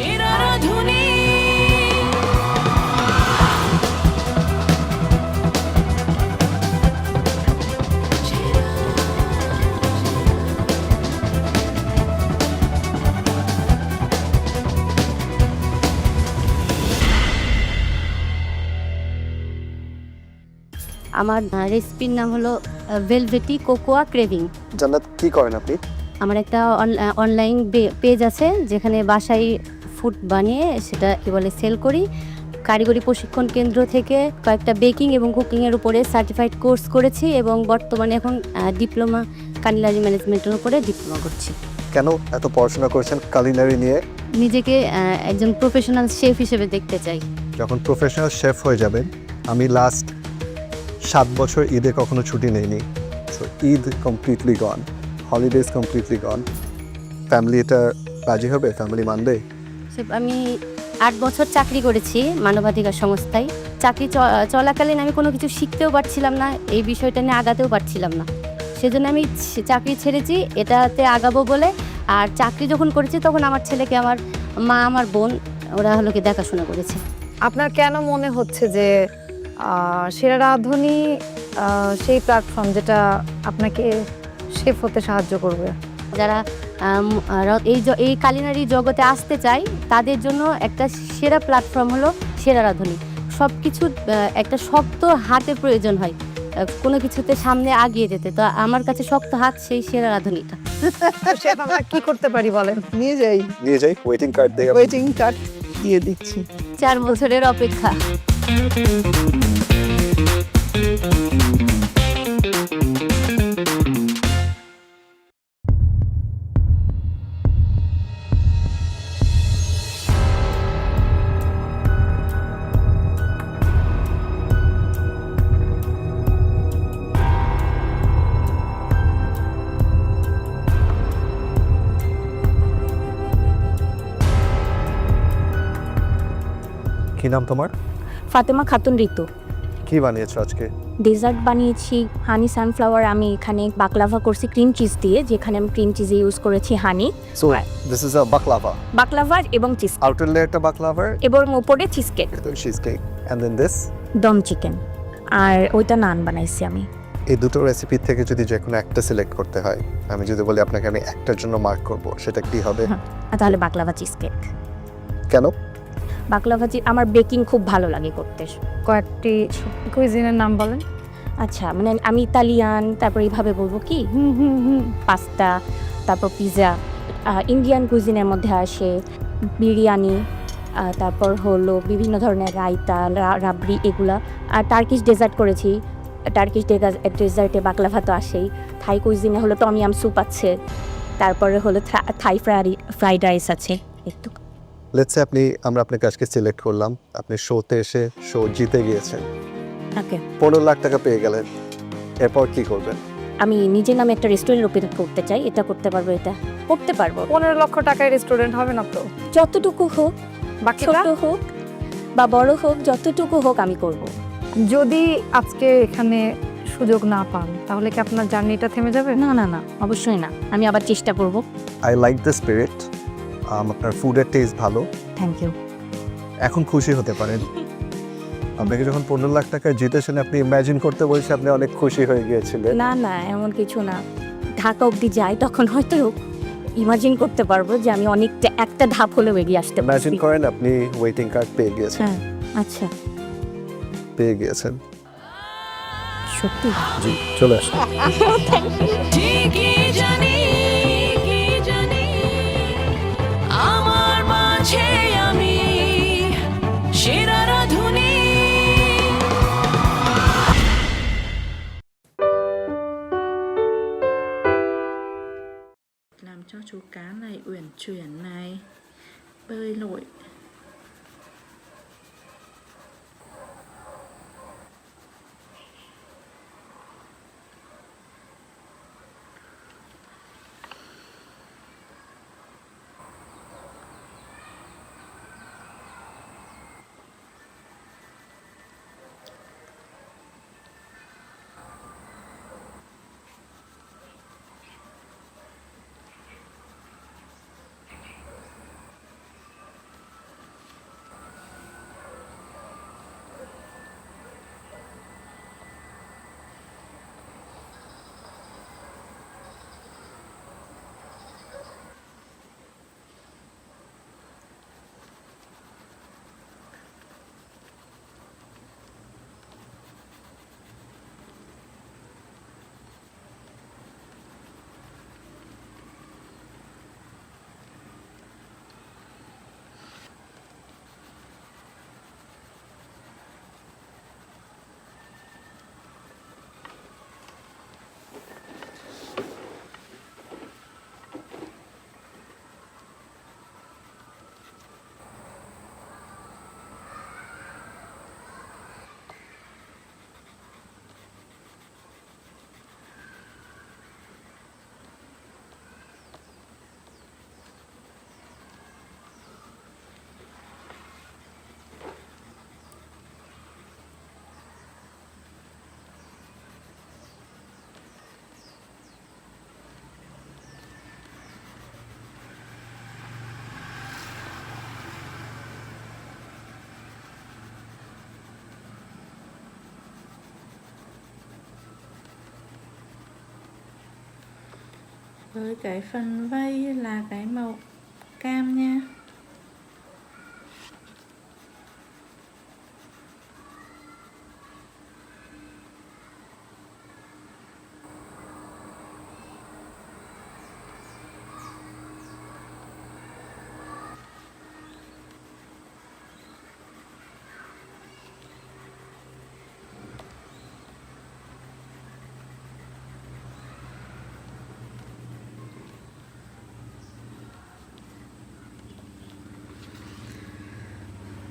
আমার রেসিপির নাম হলো ভেলভেটি কোকোয়া ক্রেভিং। জান্নাত, কি করেন আপনি? আমার একটা অনলাইন পেজ আছে যেখানে বাসায় ফুড বানিয়ে সেটা কি বলে সেল করি। কারিগরি প্রশিক্ষণ কেন্দ্র থেকে কয়েকটা বেকিং এবং কুকিংয়ের উপরে সার্টিফাইড কোর্স করেছি এবং বর্তমানে এখন ডিপ্লোমা কালিনারি ম্যানেজমেন্টের উপরে ডিপ্লোমা করছি। কেন এত পড়াশোনা করেছেন কালিনারি নিয়ে? নিজেকে একজন প্রফেশনাল শেফ হিসেবে দেখতে চাই। যখন প্রফেশনাল শেফ হয়ে যাবেন, আমি লাস্ট 7 বছর ঈদে কখনো ছুটি নেইনি। সো ঈদ কমপ্লিটলি গন, হলিডেজ কমপ্লিটলি গন। ফ্যামিলি এটা রাজি হবে? ফ্যামিলি মানবে? আমি 8 বছর চাকরি করেছি মানবাধিকার সংস্থায়। চাকরি চলাকালীন আমি কোনো কিছু শিখতেও পারছিলাম না, এই বিষয়টা নিয়ে আগাতেও পারছিলাম না, সেজন্য আমি চাকরি ছেড়েছি, এটাতে আগাবো বলে। আর চাকরি যখন করেছি তখন আমার ছেলেকে আমার মা, আমার বোন, ওরা হলো কি দেখাশোনা করেছে। আপনার কেন মনে হচ্ছে যে সেরা রাঁধুনি সেই প্ল্যাটফর্ম যেটা আপনাকে শেফ হতে সাহায্য করবে? যারা এই কালিনারি জগতে আসতে চায় তাদের জন্য একটা সেরা প্ল্যাটফর্ম হলো সেরা রাঁধুনি। সব কিছু একটা শক্ত হাতের প্রয়োজন হয় কোনো কিছুতে সামনে আগিয়ে যেতে, তো আমার কাছে শক্ত হাত সেই সেরা রাঁধুনিটা। শেফ আমরা কি করতে পারি বলেন? নিয়ে যাই ওয়েটিং কার্ড দিয়ে। ওয়েটিং কার্ড দিয়ে দিচ্ছি। 4 বছরের অপেক্ষা। কি নাম তোমার? ফাতেমা খাতুন ঋতু। কি বানিয়েছো আজকে? ডেজার্ট বানিয়েছি হানি সানফ্লাওয়ার। আমি এখানে বাকলাভা করছি ক্রিম চিজ দিয়ে, যেখানে আমি ক্রিম চিজে ইউজ করেছি honey. So this is a baklava. Baklava এবং চিজ, আউটার লেয়ারটা বাকলাভার এবং উপরে cheesecake, cheesecake, and then this dum chicken, আর ওইটা নান বানাইছি আমি। এই দুটো রেসিপি থেকে যদি যে কোনো একটা সিলেক্ট করতে হয়, আমি যদি বলি আপনাকে আমি একটার জন্য মার্ক করব, সেটা কি হবে? তাহলে বাকলাভা চিজ কেক। কেন? বাকলাভা আমার বেকিং খুব ভালো লাগে করতে। কয়েকটি কুইজিনের নাম বলেন। আচ্ছা, মানে আমি ইতালিয়ান, তারপর এইভাবে বলবো কি, পাস্তা, তারপর পিৎজা। ইন্ডিয়ান কুইজিনের মধ্যে আসে বিরিয়ানি, তারপর হলো বিভিন্ন ধরনের রায়তা, রাবড়ি, এগুলা। আর টার্কিশ ডেজার্ট করেছি। টার্কিশ ডেজার্টে বাকলাভা তো আসেই। থাই কুইজিনে হলো টমিয়াম স্যুপ আছে, তারপরে হলো থাই ফ্রাইড রাইস আছে। একটু লেটস সে আমরা আপনাকে আজকে সিলেক্ট করলাম, আপনি শোতে এসে শো জিতে গিয়েছেন, ওকে, 15 লাখ টাকা পেয়ে গেলেন, এরপর কি করবেন? আমি নিজের নামে একটা রেস্টুরেন্ট ওপেন করতে চাই। এটা করতে পারবো, এটা করতে পারবো। 15 লক্ষ টাকায় রেস্টুরেন্ট হবে না তো? যতটুকু হোক, বাকিটা ছোট হোক বা বড় হোক, যতটুকু হোক আমি করব। যদি আজকে এখানে সুযোগ না পান, তাহলে কি আপনার জার্নিটা থেমে যাবে? না না না, অবশ্যই না, আমি আবার চেষ্টা করব। I like the spirit. আপনার ফুডের টেস্ট ভালো। Thank you. এখন খুশি হতে পারেন। আপনাকে যখন 15 লাখ টাকা জিতেছেন, আপনি ইমাজিন করতে বলছে আপনি অনেক খুশি হয়ে গিয়েছিলেন। না না, এমন কিছু না। ঢাকা অবধি যাই, তখন হয়তো ইমাজিন করতে পারবো যে আমি অনেকটা একটা ধাপ হলেও এগিয়ে আসতে পারছি। ইমাজিন করেন আপনি ওয়েটিং কার্ড পেয়ে গিয়েছেন। হ্যাঁ, আচ্ছা, পেয়ে গিয়েছেন সত্যি? জি, চলে আসুন। ঠিকই জানি, কি জানি আমার মাঝে আমি সেরা রাধুনী। Làm cho chú cá này uyển chuyển này, bơi lội. Với cái phần vây là cái màu cam nha.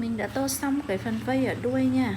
Mình đã tô xong cái phần vây ở đuôi nha.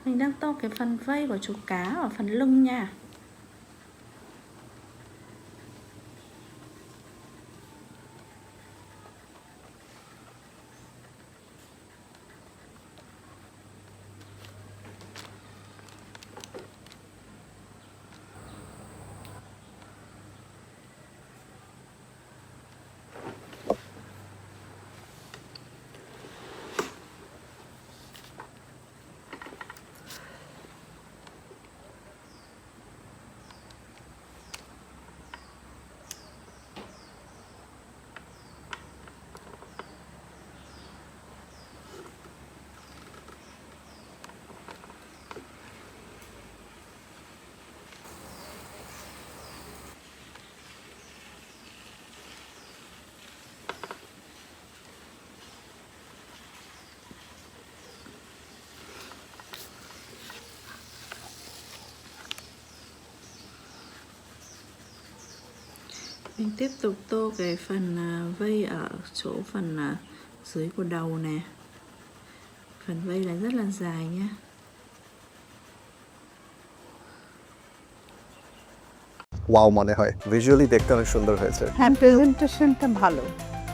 Mình đang tô cái phần vây của chú cá ở phần lưng nha. Mình tiếp tục tô cái phần vây ở chỗ phần dưới của đầu nè. Phần vây là rất là dài nhá. Wow মনে হয়, visually দেখতে অনেক সুন্দর হয়েছে। হ্যাঁ, প্রেজেন্টেশনটা ভালো।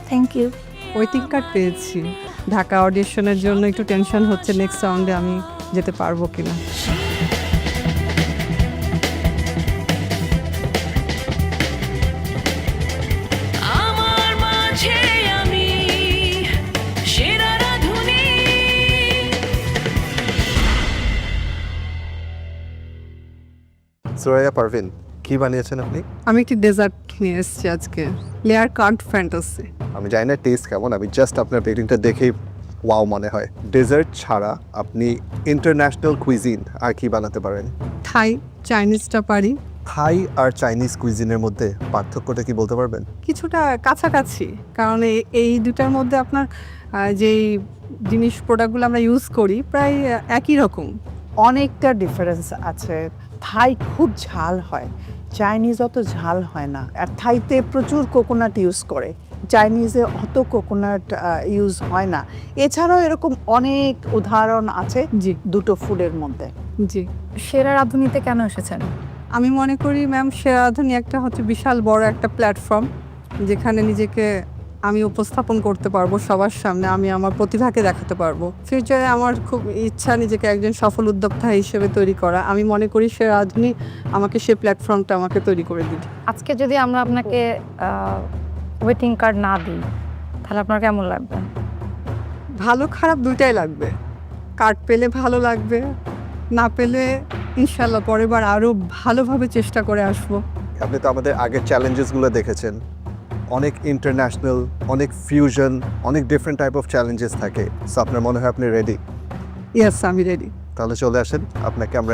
Thank you. Waiting card পেয়েছি। ঢাকা অডিশনের জন্য একটু টেনশন হচ্ছে নেক্সট রাউন্ডে আমি যেতে পারবো কিনা। আমার মাঝে আমি সেরা রাঁধুনি। সুরাইয়া পারভিন, কি বানিয়েছেন আপনি? আমি একটি ডেজার্ট নিয়ে এসেছি আজকে, লেয়ার কার্ড ফ্যান্টাসি। আমি জানি না টেস্ট কেমন, আমি জাস্ট আপনার প্লেটিংটা দেখেই ওয়াও মনে হয়। ডেজার্ট ছাড়া আপনি ইন্টারন্যাশনাল কুইজিন আর কি বানাতে পারেন? থাই, চাইনিজটা পারি। থাই আর চাইনিজ কুইজিনের মধ্যে পার্থক্যটা কি বলতে পারবেন? কিছুটা কাছাকাছি, কারণ এই দুটার মধ্যে আপনার যেই জিনিস প্রোডাক্টগুলো আমরা ইউজ করি প্রায় একই রকম। অনেকটা ডিফারেন্স আছে। থাই খুব ঝাল হয়, চাইনিজ অত ঝাল হয় না। আর থাইতে প্রচুর কোকোনাট ইউজ করে, চাইনিজে অত কোকোনাট ইউজ হয় না। এছাড়াও এরকম অনেক উদাহরণ আছে জি দুটো ফুডের মধ্যে। জি। সেরা রাঁধুনিতে কেন এসেছেন? আমি মনে করি ম্যাম সেরা রাঁধুনি একটা হচ্ছে বিশাল বড় একটা প্ল্যাটফর্ম, যেখানে নিজেকে আমি উপস্থাপন করতে পারবো সবার সামনে, আমি আমার প্রতিভাকে দেখাতে পারবো। ফিউচারে আমার খুব ইচ্ছা নিজেকে একজন সফল উদ্যোক্তা হিসেবে তৈরি করা। আমি মনে করি সেরা রাঁধুনি আমাকে সেই প্ল্যাটফর্মটা আমাকে তৈরি করে দিল। আজকে যদি আমরা আপনাকে ওয়েটিং কার্ড না দিই তাহলে আপনার কেমন লাগবে? ভালো খারাপ দুইটাই লাগবে। কার্ড পেলে ভালো লাগবে, না পেলে ইনশাল্লাহ পরের বার আরও ভালোভাবে চেষ্টা করে আসবো। আপনি তো আমাদের আগের চ্যালেঞ্জেসগুলো দেখেছেন, অনেক ইন্টারন্যাশনাল, অনেক ফিউশন, অনেক ডিফারেন্ট টাইপ অফ চ্যালেঞ্জেস থাকে। সো আপনার মনে হয় আপনি রেডি? ইয়েস, আমি রেডি। তাহলে চলে আসেন, আপনাকে আমরা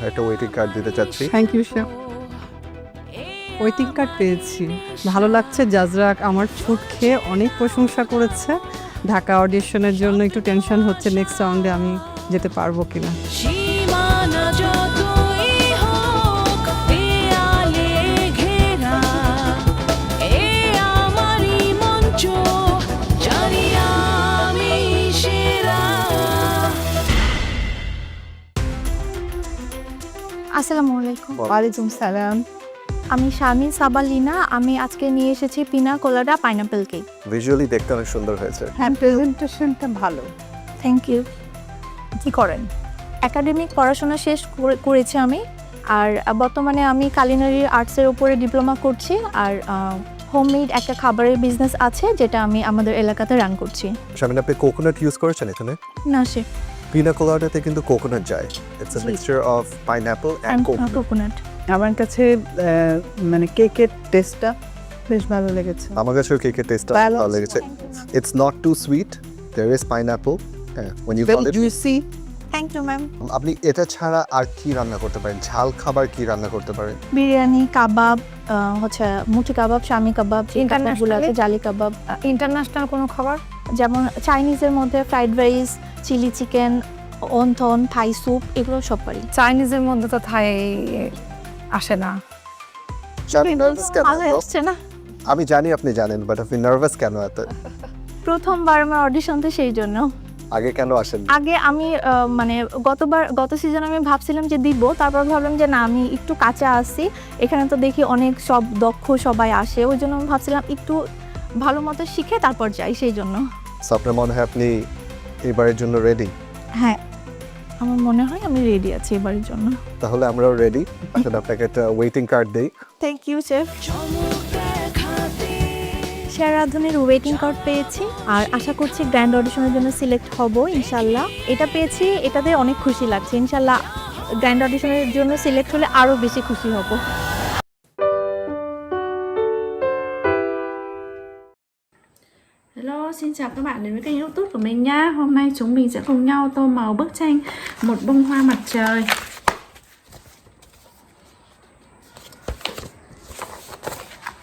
একটা ওয়েটিং কার্ড দিতে চাচ্ছি। Thank you chef. Waiting card পেয়েছি, ভালো লাগছে। জাজরা আমার ফুড খেয়ে অনেক প্রশংসা করেছে। ঢাকা অডিশনের জন্য একটু টেনশন হচ্ছে নেক্সট রাউন্ডে আমি যেতে পারবো কিনা। সীমানা যতই হোক দেয়ালে ঘেরা, এ আমারই মঞ্চ, জানি আমি সেরা। আসসালামু আলাইকুম। ওয়ালাইকুম সালাম। আমি শারমিন সাবালিনা। আমি আজকে নিয়ে এসেছি পিনা কোলাডা পাইনাপেল কেক। ভিজুয়ালি দেখতে অনেক সুন্দর হয়েছে। হ্যাঁ, প্রেজেন্টেশনটা ভালো। Thank you. কি করেন? একাডেমিক পড়াশোনা শেষ করেছি আমি, আর বর্তমানে আমি কালিনারি আর্টসের উপরে ডিপ্লোমা করছি। আর হোমমেড একটা খাবারের বিজনেস আছে যেটা আমি আমাদের এলাকাতে রান করছি। শামিন, আপনি কোকোনাট ইউজ করেছেন এখানে? না শেফ। পিনা কোলাডাতে কিন্তু কোকোনাট যায়। It's a mixture of pineapple and coconut. আমার কাছে মানে কেকের টেস্টটা বেশ ভালো লেগেছে। আমার কাছেও কেকের টেস্টটা ভালো লেগেছে। It's not too sweet, there is pineapple. when you call it juicy. Thank you ma'am. আপনি এটা ছাড়া আর কি রান্না করতে পারেন? ঝাল খাবার কি রান্না করতে পারেন? বিরিয়ানি, কাবাব, হচ্ছে মুঠি কাবাব, শামি কাবাব, ইন্টারন্যাশনাল জালি কাবাব। ইন্টারন্যাশনাল কোনো খাবার যেমন চাইনিজের মধ্যে fried rice, chilli chicken, wonton, Thai soup, এগুলো সব পারি। চাইনিজের মধ্যে তো থাই আসে না। আসছে না। আমি জানি আপনি জানেন, বাট আপনি নার্ভাস কেন এত? প্রথমবার আমার অডিশন তো সেই জন্য। আগে কেন আসেন? আগে আমি মানে গত সিজন আমি ভাবছিলাম যে দিব, তারপর ভাবলাম যে না, আমি একটু কাঁচা আছি, এখানে তো দেখি অনেক সব দক্ষ সবাই আসে, ওই জন্য আমি ভাবছিলাম একটু ভালো মতো শিখে তারপর যাই, সেই জন্য। আপনার মনে হয় আপনি এবারের জন্য রেডি? হ্যাঁ, আমার মনে হয় আমি রেডি আছি এবারের জন্য। তাহলে আমরাও রেডি। আসলে আপনাকে একটা ওয়েটিং কার্ড দেই। Thank you chef. শেয়ার রাঁধুনির ওয়েটিং কার্ড পেয়েছি, আর আশা করছি গ্র্যান্ড অডিশনের জন্য সিলেক্ট হব ইনশাল্লাহ। এটা পেয়েছি, এটাতে অনেক খুশি লাগছে। ইনশাল্লাহ গ্র্যান্ড অডিশনের জন্য সিলেক্ট হলে আরও বেশি খুশি hব। Hello, xin chào các bạn đến với kênh YouTube của mình nha. Hôm nay chúng mình sẽ cùng nhau tô màu bức tranh Một bông hoa mặt trời.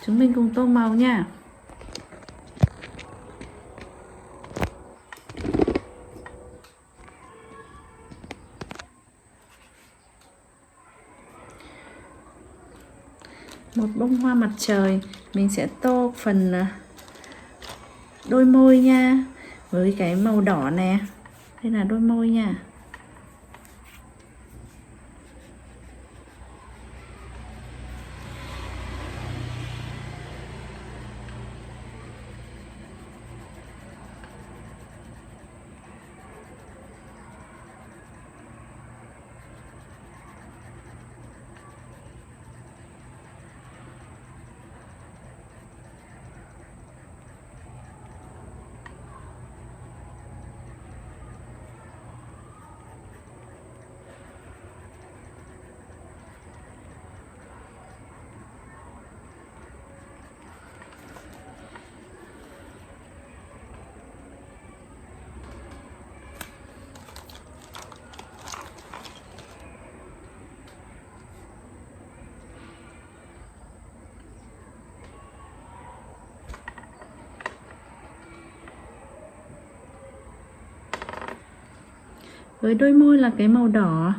Chúng mình cùng tô màu nha. Một bông hoa mặt trời, mình sẽ tô phần đôi môi nha, với cái màu đỏ nè. Đây là đôi môi nha. Với đôi môi là cái màu đỏ.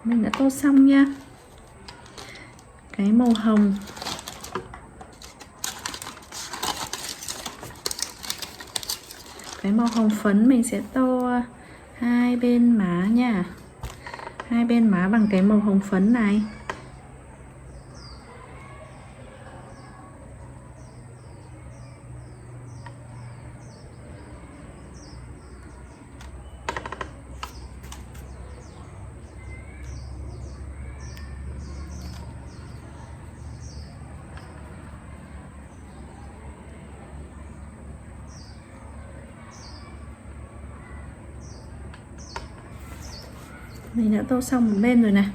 Mình đã tô xong nha. Cái màu hồng. Cái màu hồng phấn mình sẽ tô hai bên má nha. Hai bên má bằng cái màu hồng phấn này. Mình đã tô xong một bên rồi này.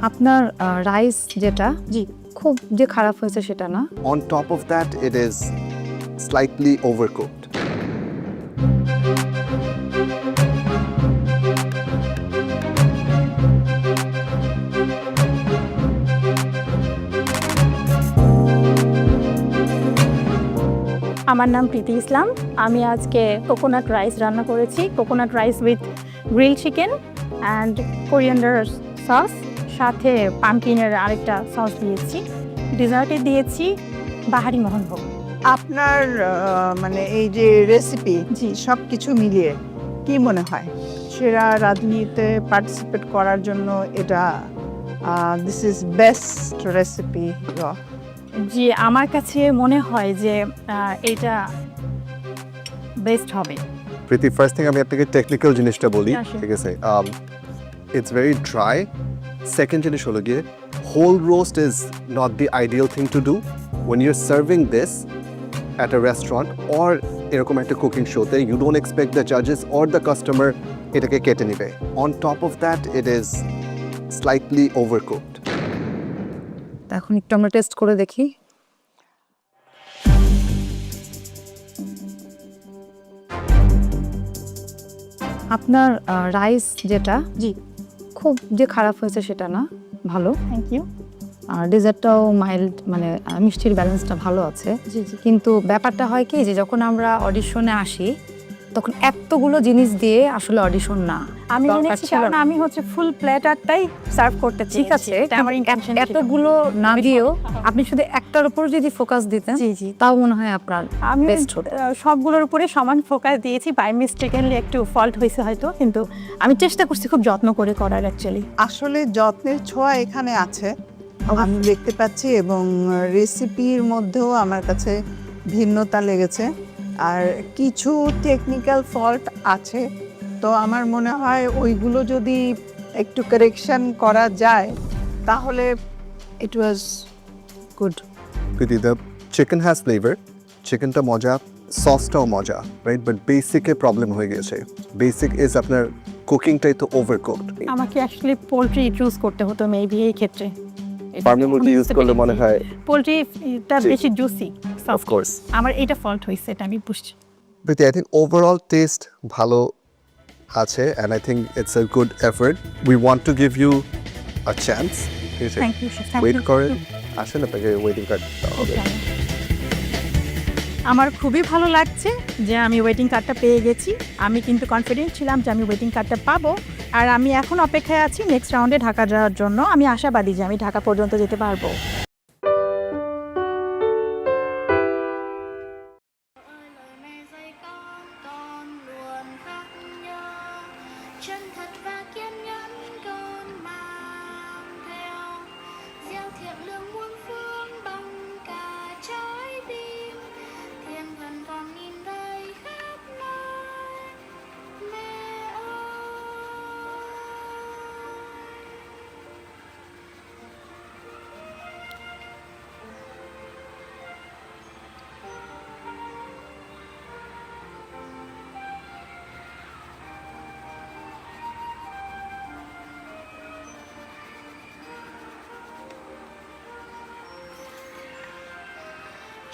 আপনার rice যেটা জি খুব যে খারাপ হয়েছে সেটা না। On top of that, it is slightly overcooked. আমার নাম প্রীতি ইসলাম। আমি আজকে কোকোনাট রাইস রান্না করেছি। Coconut rice with grill chicken and coriander sauce, সাথে পামকিনের আরেকটা সস দিয়েছি। ডেজার্টে দিয়েছি বাহারি মোহনভোগ। আপনার মানে এই যে রেসিপি জি সব কিছু মিলিয়ে কি মনে হয় সেরা রাঁধুনিতে পার্টিসিপেট করার জন্য এটা দিস ইজ বেস্ট রেসিপি? জি, আমার কাছে মনে হয় যে এটা বেস্ট হবে। প্রীতি, ফার্স্ট থিং আমি আপনাকে টেকনিক্যাল জিনিসটা বলি, Yeah, sure. ঠিক আছে? It's very dry. সেকেন্ড জিনিস হলো গিয়ে whole roast is not the ideal thing to do when you're serving this at a restaurant or এরকম একটা কুকিং শোতে। You don't expect the judges or the customer এটাকে কেটে নেবে। On top of that, it is slightly overcooked. এখন একটু আমরা test করে দেখি। আপনার রাইস যেটা জি খুব যে খারাপ হয়েছে সেটা না, ভালো, থ্যাংক ইউ। আর ডেজার্টটাও মাইল্ড, মানে মিষ্টির ব্যালেন্সটা ভালো আছে। জি জি। কিন্তু ব্যাপারটা হয় কি যে যখন আমরা অডিশনে আসি তখন এতগুলো জিনিস দিয়ে আসলে অডিশন না। আমি এনেছি কারণ আমি হচ্ছে ফুল প্ল্যাটারটাই সার্ভ করতে ঠিক আছে, এটা আমার ইন্টেনশন। এতগুলো না দিয়েও আপনি শুধু একটার উপর যদি ফোকাস দিতেন জি জি তাও মনে হয় আপনার আমি বেস্ট হতো। সবগুলোর উপরে সমান ফোকাস দিয়েছি। বাই মিস্টেকেনলি একটু ফল্ট হয়েছে হয়তো, কিন্তু আমি চেষ্টা করছি খুব যত্ন করে করার। অ্যাকচুয়ালি আসলে যত্নের ছোঁয়া এখানে আছে, আমি দেখতে পাচ্ছি, এবং রেসিপির মধ্যেও আমার কাছে ভিন্নতা লেগেছে, আর কিছু টেকনিক্যাল ফল্ট আছে। তো আমার মনে হয় ওইগুলো যদি একটু কারেকশন করা যায় তাহলে it was good. Preeti, the chicken has flavor, চিকেনটা মজা, সসটাও মজা, রাইট? বাট বেসিকে প্রবলেম হয়ে গেছে। বেসিক ইজ আপনার কুকিংটাই তো ওভারকুকড। আমাকে অ্যাকচুয়ালি পোলট্রি চুজ করতে হতো মেবি এই ক্ষেত্রে। ফার্মের মুরগি ইউজ করলে মনে হয় পোলট্রিটা বেশি জুসি। Of course. আমার এটা ফল্ট হয়েছে, এটা আমি বুঝছি। Preeti, I think overall taste ভালো আছে and I think it's a good effort. We want to give you a chance. ঠিক আছে, thank you, thank wait you. করেন, আসেন, আপনাকে ওয়েটিং কার্ড হবে। আমার খুবই ভালো লাগছে যে আমি ওয়েটিং কার্ডটা পেয়ে গেছি। আমি কিন্তু কনফিডেন্ট ছিলাম যে আমি ওয়েটিং কার্ডটা পাবো, আর আমি এখন অপেক্ষায় আছি নেক্সট রাউন্ডে ঢাকা যাওয়ার জন্য। আমি আশাবাদী যে আমি ঢাকা পর্যন্ত যেতে পারবো।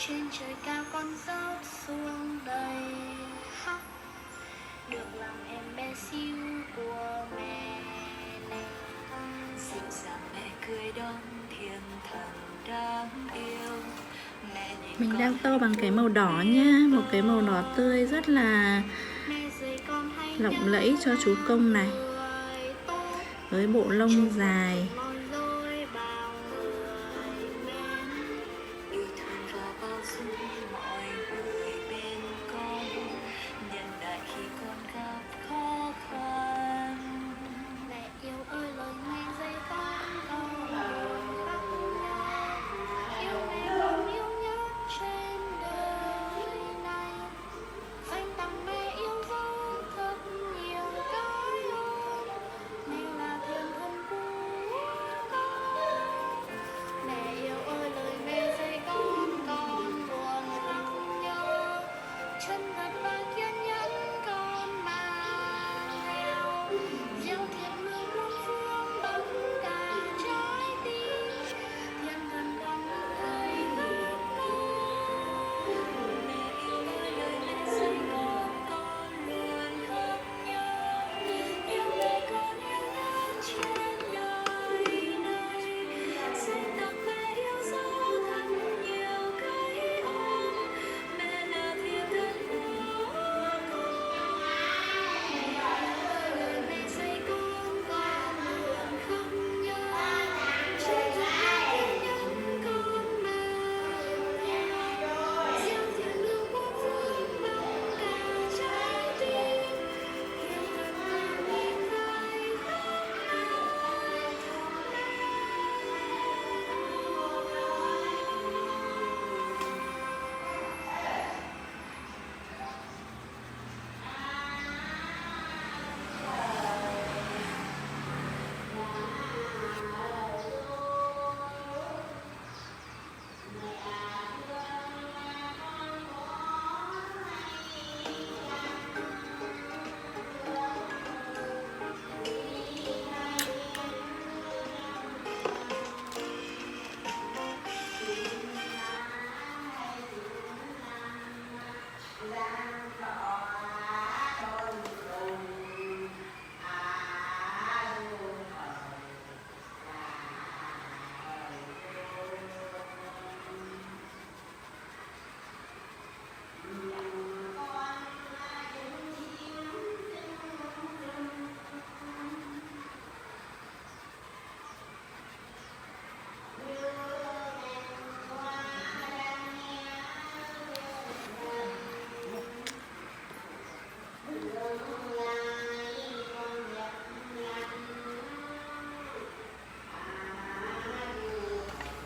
Trên trời cao con rớt xuống đây hắt, được làm em bé xíu của mẹ này. Dịu dàng mẹ cười đón thiên thần đáng yêu. Mình đang tô bằng cái màu đỏ nha, một cái màu đỏ tươi rất là lộng lẫy cho chú công này, với bộ lông dài.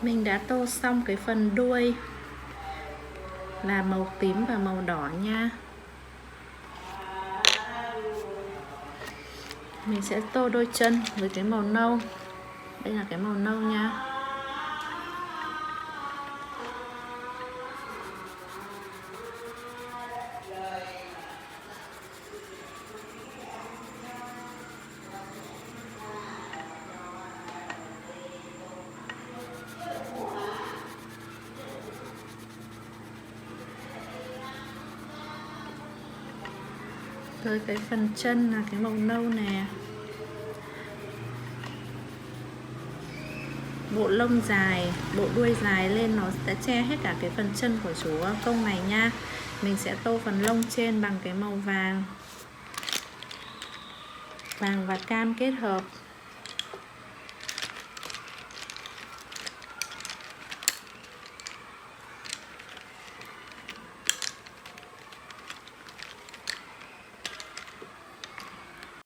Mình đã tô xong cái phần đuôi là màu tím và màu đỏ nha. Mình sẽ tô đôi chân với cái màu nâu. Đây là cái màu nâu nha. Tới cái phần chân là cái màu nâu nè. Bộ lông dài, bộ đuôi dài lên nó sẽ che hết cả cái phần chân của chú công này nha. Mình sẽ tô phần lông trên bằng cái màu vàng. Vàng và cam kết hợp.